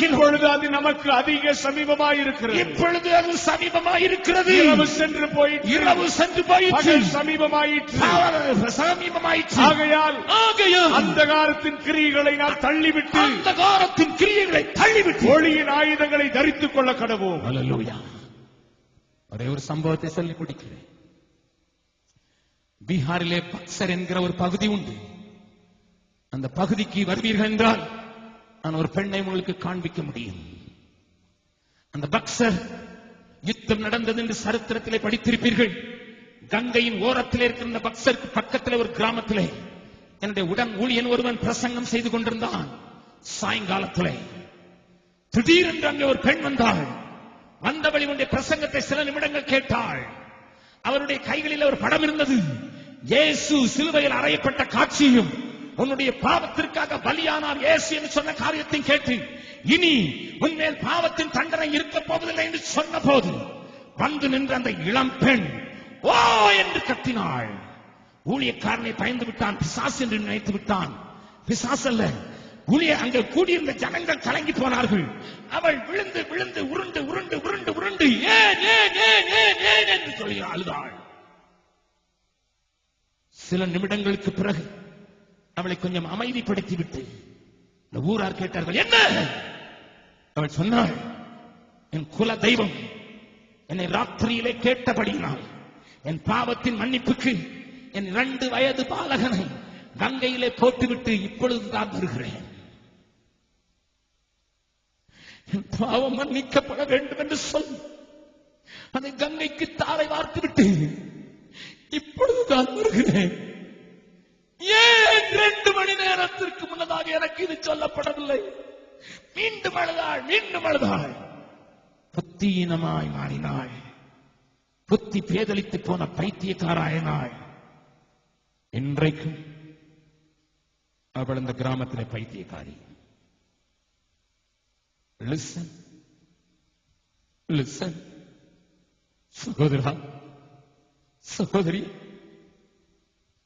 இப்பொழுது அது நமக்கு அதிக சமீபமாய் இருக்கிறது. இரவு சென்று போயிற்று, சமீபமாயிற்று. ஆகையால் அந்தகாரத்தின் கிரியைகளை நாம் தள்ளிவிட்டு ஒளியின் ஆயுதங்களை தரித்துக் கொள்ள கடவோம். அல்லேலூயா. ஒரே ஒரு சம்பவத்தை சொல்லி முடிக்கிறேன். பீகாரிலே பக்சர் என்கிற ஒரு பகுதி உண்டு. அந்த பகுதிக்கு வருவீர்கள் என்றால் நான் ஒரு பெண்ணை உங்களுக்கு காண்பிக்க முடியும். அந்த பக்சர் யுத்தம் நடந்தது என்று சரித்திரத்திலே படித்திருப்பீர்கள். கங்கையின் ஓரத்திலே இருக்கின்ற பக்சருக்கு பக்கத்திலே ஒரு கிராமத்திலே என்னுடைய உடன் ஊழியன் ஒருவன் பிரசங்கம் செய்து கொண்டிருந்தான். சாயங்காலத்திலே திடீரென்று அங்கே ஒரு பெண் வந்தாள். வந்தவழி உன்னுடைய பிரசங்கத்தை சில நிமிடங்கள் கேட்டாள். அவருடைய கைகளில் ஒரு படம் இருந்தது. இயேசு சிலுவையில் அறையப்பட்ட காட்சியும் உன்னுடைய பாவத்திற்காக பலியானார் இயேசு என்று சொன்ன காரியத்தையும் கேட்டு, இனி உன்மேல் பாவத்தின் தண்டனை இருக்க போவதில்லை என்று சொன்ன போது வந்து நின்ற அந்த இளம் பெண் ஓ என்று கத்தினாள். ஊழியக்காரனை பயந்து விட்டான், பிசாசு என்று நினைத்து விட்டான். பிசாசு அல்ல, அங்கே கூடியிருந்த ஜனங்கள் கலங்கி போனார்கள். அவள் விழுந்து விழுந்து உருண்டு உருண்டு உருண்டு உருண்டு ஏன் என்று சொல்லி அழுதாள். சில நிமிடங்களுக்கு பிறகு அவளை கொஞ்சம் அமைதிப்படுத்திவிட்டு இந்த ஊரார் கேட்டார்கள், என்ன? அவள் சொன்னாள், என் குல தெய்வம் என்னை ராத்திரியிலே கேட்டபடியினால் என் பாவத்தின் மன்னிப்புக்கு என் 2 வயது பாலகனை கங்கையிலே போட்டுவிட்டு இப்பொழுதுதான் வருகிறேன். என் பாவம் மன்னிக்கப்பட வேண்டும் என்று சொல், அதை கங்கைக்கு தாரை வார்த்துவிட்டு இப்பொழுதுதான் வருகிறேன். ஏன் 2 மணி நேரத்திற்கு முன்னதாக எனக்கு இது சொல்லப்படவில்லை? மீண்டும் அழுதாள், மீண்டும் அழுதாள். புத்தியீனமாய் மாறினாள். புத்தி பேதலித்து போன பைத்தியக்காராயனாள். இன்றைக்கும் அவள் இந்த கிராமத்திலே பைத்தியக்காரி. லிசன் லிசன் சகோதரா, சகோதரி,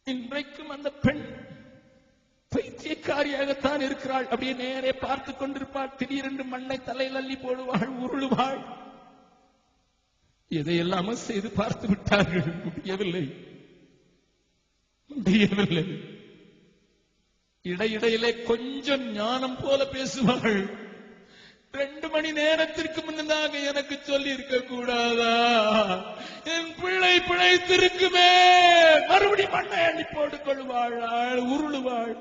இன்றைக்கும் அந்த பெண் பைத்தியக்காரியாகத்தான் இருக்கிறாள். அப்படியே நேரே பார்த்து கொண்டிருப்பாள். திடீரென்று மண்ணை தலையில் அள்ளி போடுவாள், உருளுவாள். எதையெல்லாமோ செய்து பார்த்து விட்டார்கள், முடியவில்லை, முடியவில்லை. இடையிடையிலே கொஞ்சம் ஞானம் போல பேசுவாள். 2 மணி நேரத்திற்கு முன்னதாக எனக்கு சொல்லி இருக்க கூடாதா? என் பிள்ளை பிழைத்திருக்குமே. மறுபடியும் மண்ணை அள்ளி போட்டுக் கொள்வாள், உருளுவாள்.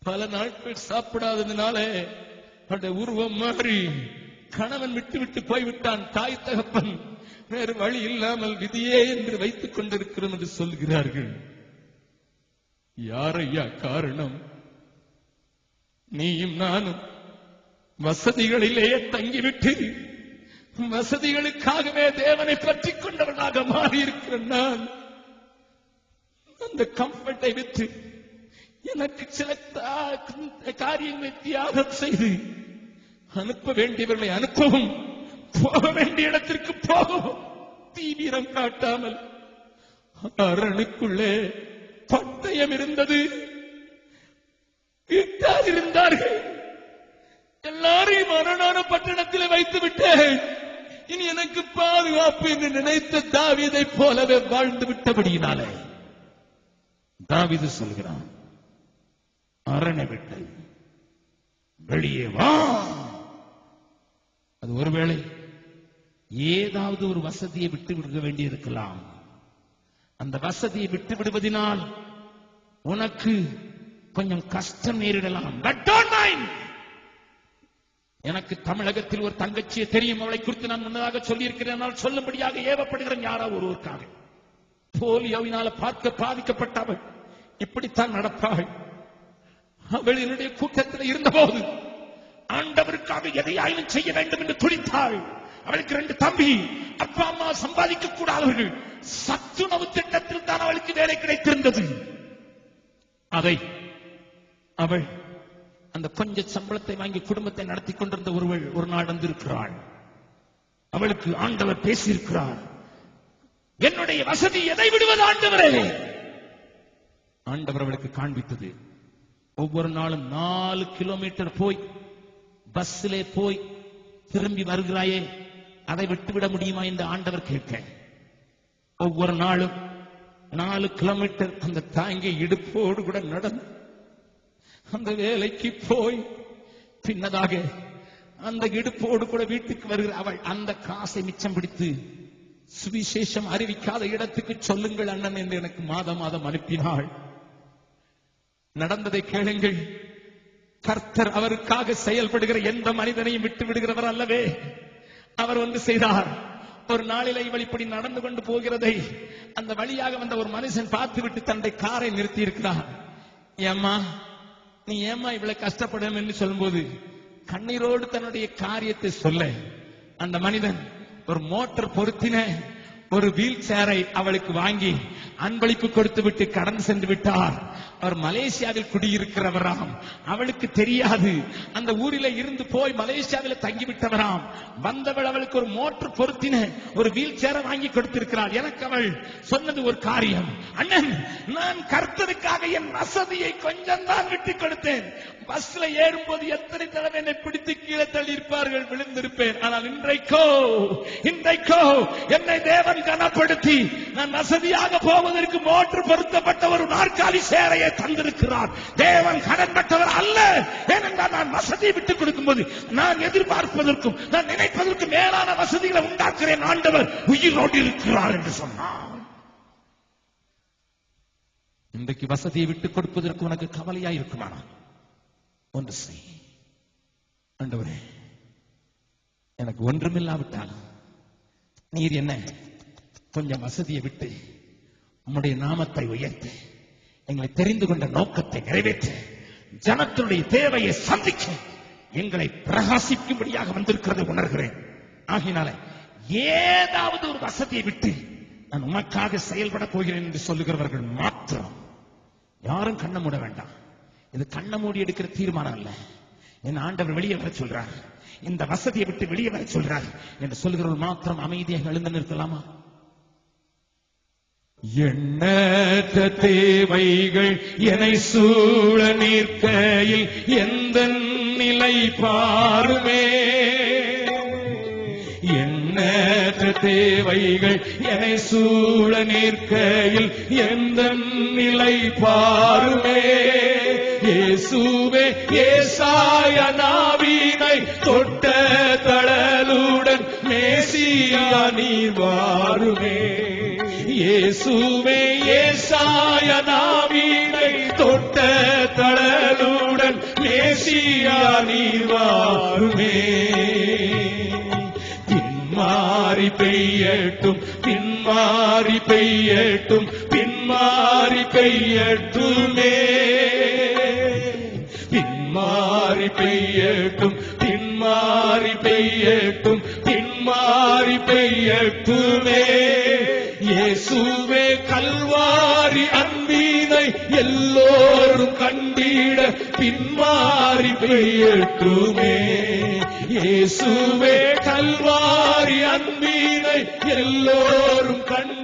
பல நாட்கள் சாப்பிடாததுனாலே அவருடைய உருவம் மாறி கணவன் விட்டு போய்விட்டான். தாய் தகப்பன் வேறு வழி இல்லாமல் விதியே என்று வைத்துக் கொண்டிருக்கிறோம் என்று சொல்கிறார்கள். யாரையா காரணம்? நீயும் நானும் வசதிகளிலேயே தங்கிவிட்டு வசதிகளுக்காகவே தேவனை பற்றிக் கொண்டவனாக மாறி இருக்கிற நான் அந்த கம்ஃபர்ட்டை விட்டு எனக்கு சில காரியங்களை தியாகம் செய்து அனுப்ப வேண்டியவர்களை அனுப்பவும், போக வேண்டிய இடத்திற்கு போகவும் தீவிரம் காட்டாமல் அரணுக்குள்ளே பட்டயம் இருந்தது, வீட்டார் இருந்தார்கள். எல்லாரையும் அரணான பட்டணத்தில் வைத்து விட்டேன். இனி எனக்கு பாதுகாப்பு என்று நினைத்த தாவீதை போலவே வாழ்ந்து விட்டபடியினாலே தாவீது சொல்கிறான், அரணை விட்டு வெளியே வா. அது ஒருவேளை ஏதாவது ஒரு வசதியை விட்டு விட வேண்டியிருக்கலாம். அந்த வசதியை விட்டு விடுவதனால் உனக்கு கொஞ்சம் கஷ்டம் நேரிடலாம். எனக்கு தமிழகத்தில் ஒரு தங்கச்சியை தெரியும். அவளை குறித்து நான் முன்னதாக சொல்லியிருக்கிறேன். சொல்லும்படியாக ஏவப்படுகிறேன் யாரோ ஒருவருக்காக. போலியோவினால பார்க்க பாதிக்கப்பட்ட அவள் இப்படித்தான் நடப்பாள். அவள் என்னுடைய கூட்டத்தில் இருந்தபோது ஆண்டவருக்காக எதையாயினும் செய்ய வேண்டும் என்று துடித்தாள். அவளுக்கு 2 தம்பி, அப்பா அம்மா சம்பாதிக்க கூடாதவர்கள். சத்துணவு திட்டத்தில் தான் அவளுக்கு வேலை கிடைத்திருந்தது. அதை அவள் அந்த கொஞ்ச சம்பளத்தை வாங்கி குடும்பத்தை நடத்தி கொண்டிருந்த ஒருவள் ஒரு நாள் வந்திருக்கிறாள். அவளுக்கு ஆண்டவர் பேசியிருக்கிறார். என்னுடைய வசதி எதை விடுவது ஆண்டவரே? ஆண்டவர் அவளுக்கு காண்பித்தது. ஒவ்வொரு நாளும் 4 கிலோமீட்டர் போய் பஸ்ஸிலே போய் திரும்பி வருகிறாயே, அதை விட்டுவிட முடியுமா என்று ஆண்டவர் கேட்க, ஒவ்வொரு நாளும் 4 கிலோமீட்டர் அந்த தாங்கி இடுப்போடு கூட நடந்து அந்த வேலைக்கு போய் பின்னதாக அந்த இடுப்போடு கூட வீட்டுக்கு வருகிற அவள் அந்த காசை மிச்சம் பிடித்து சுவிசேஷம் அறிவிக்காத இடத்துக்கு சொல்லுங்கள் அண்ணன் என்று எனக்கு மாதம் அனுப்பினாள். நடந்ததை கேளுங்கள். கர்த்தர் அவருக்காக செயல்படுகிற எந்த மனிதனையும் விட்டு விடுகிறவர் அல்லவே. அவர் ஒன்று செய்தார். ஒரு நாளில் இவள் இப்படி நடந்து கொண்டு போகிறதை அந்த வழியாக வந்த ஒரு மனுஷன் பார்த்துவிட்டு தன்னுடைய காரை நிறுத்தி இருக்கிறார். ஏம்மா, நீ ஏம்மா இவ்வளவு கஷ்டப்படும் என்று சொல்லும்போது கண்ணீரோடு தன்னுடைய காரியத்தை சொல்ல அந்த மனிதன் ஒரு மோட்டார் பொருத்தின ஒரு வீல் சேரை அவளுக்கு வாங்கி அன்பளிப்பு கொடுத்து விட்டு கடந்து சென்று விட்டார். அவர் மலேசியாவில் குடியிருக்கிறவராம். அவளுக்கு தெரியாது. அந்த ஊரில இருந்து போய் மலேசியாவில் தங்கிவிட்டவராம். வந்தவள் அவளுக்கு ஒரு மோட்டார் பொருத்தின ஒரு வீல் சேரை வாங்கி கொடுத்திருக்கிறாள். எனக்கு அவள் சொன்னது ஒரு காரியம், அண்ணன், நான் கர்த்தருக்காக என் வசதியை கொஞ்சம் தான் விட்டு கொடுத்தேன், பஸ்ல ஏறும்போது எத்தனை தடவை என்னை பிடித்து கீழே தள்ளி இருப்பார்கள், விழுந்திருப்பேன். ஆனால் இன்றைக்கோ என்னை தேவன் கனப்படுத்தி நான் வசதியாக போவதற்கு மோட்டர் பொருத்தப்பட்ட ஒரு நாற்காலி சேரையை தந்திருக்கிறார். தேவன் கடன்பட்டவர் அல்ல. ஏனென்றால் நான் வசதியை விட்டுக் கொடுக்கும் போது நான் எதிர்பார்ப்பதற்கும் நான் நினைப்பதற்கும் மேலான வசதிகளை உண்டாக்குறேன். ஆண்டவர் உயிரோடு இருக்கிறார் என்று சொன்னார். இன்றைக்கு வசதியை விட்டுக் கொடுப்பதற்கு உனக்கு கவலையா இருக்குமானா ஒன்று செய். ஆண்டவரே, எனக்கு ஒன்றுமில்லாவிட்டாலும் நீர் என்ன கொஞ்சம் வசதியை விட்டு உம்முடைய நாமத்தை உயர்த்து எங்களை தெரிந்து கொண்ட நோக்கத்தை நிறைவேற்ற ஜனத்தினுடைய தேவையை சந்திக்க எங்களை பிரகாசிக்கும்படியாக வந்திருக்கிறதை உணர்கிறேன். ஆகினால ஏதாவது ஒரு வசதியை விட்டு நான் உமக்காக செயல்பட போகிறேன் என்று சொல்லுகிறவர்கள் மாத்திரம் யாரும் கண்ண மூட வேண்டாம். இது கண்ண மூடி எடுக்கிற தீர்மானம் அல்ல. என் ஆண்டவர் வெளியே வர சொல்றார், இந்த வசதியை விட்டு வெளியே வர சொல்றார் என்று சொல்லுகிறவர்கள் மாத்திரம் அமைதியாக எழுந்து நிற்கலாமா? எண்ணற்ற தேவைகள் என்னை சூழ நிற்கையில் எந்த நிலை பாருமே. எண்ணற்ற தேவைகள் என்னை சூழ நிற்கையில் எந்த நிலை பாருமே. இயேசுவே ஏசாயா நாவினை தொட்ட தழலுடன் மேசியா நீர் வாருமே. இயேசுவே ஏசாயா நாவினை தொட்ட தழலுடன் மேசியா நீர் வாருமே. பின்மாறி பெய்யட்டும், பின்மாறி பெய்யட்டும், பின்மாறி பெய்யட்டுமே. பின்மாறி பெய்யட்டும், பின்மாறி பெய்யட்டும், பின்மாறி பெய்யட்டுமே. இயேசுவே கல்வாரி அன்பினை எல்லோரும் கண்டிட பின்மாறி பெய்யட்டுமே. இயேசுவே கல்வாரி அன்பினை எல்லோரும் கண்டிட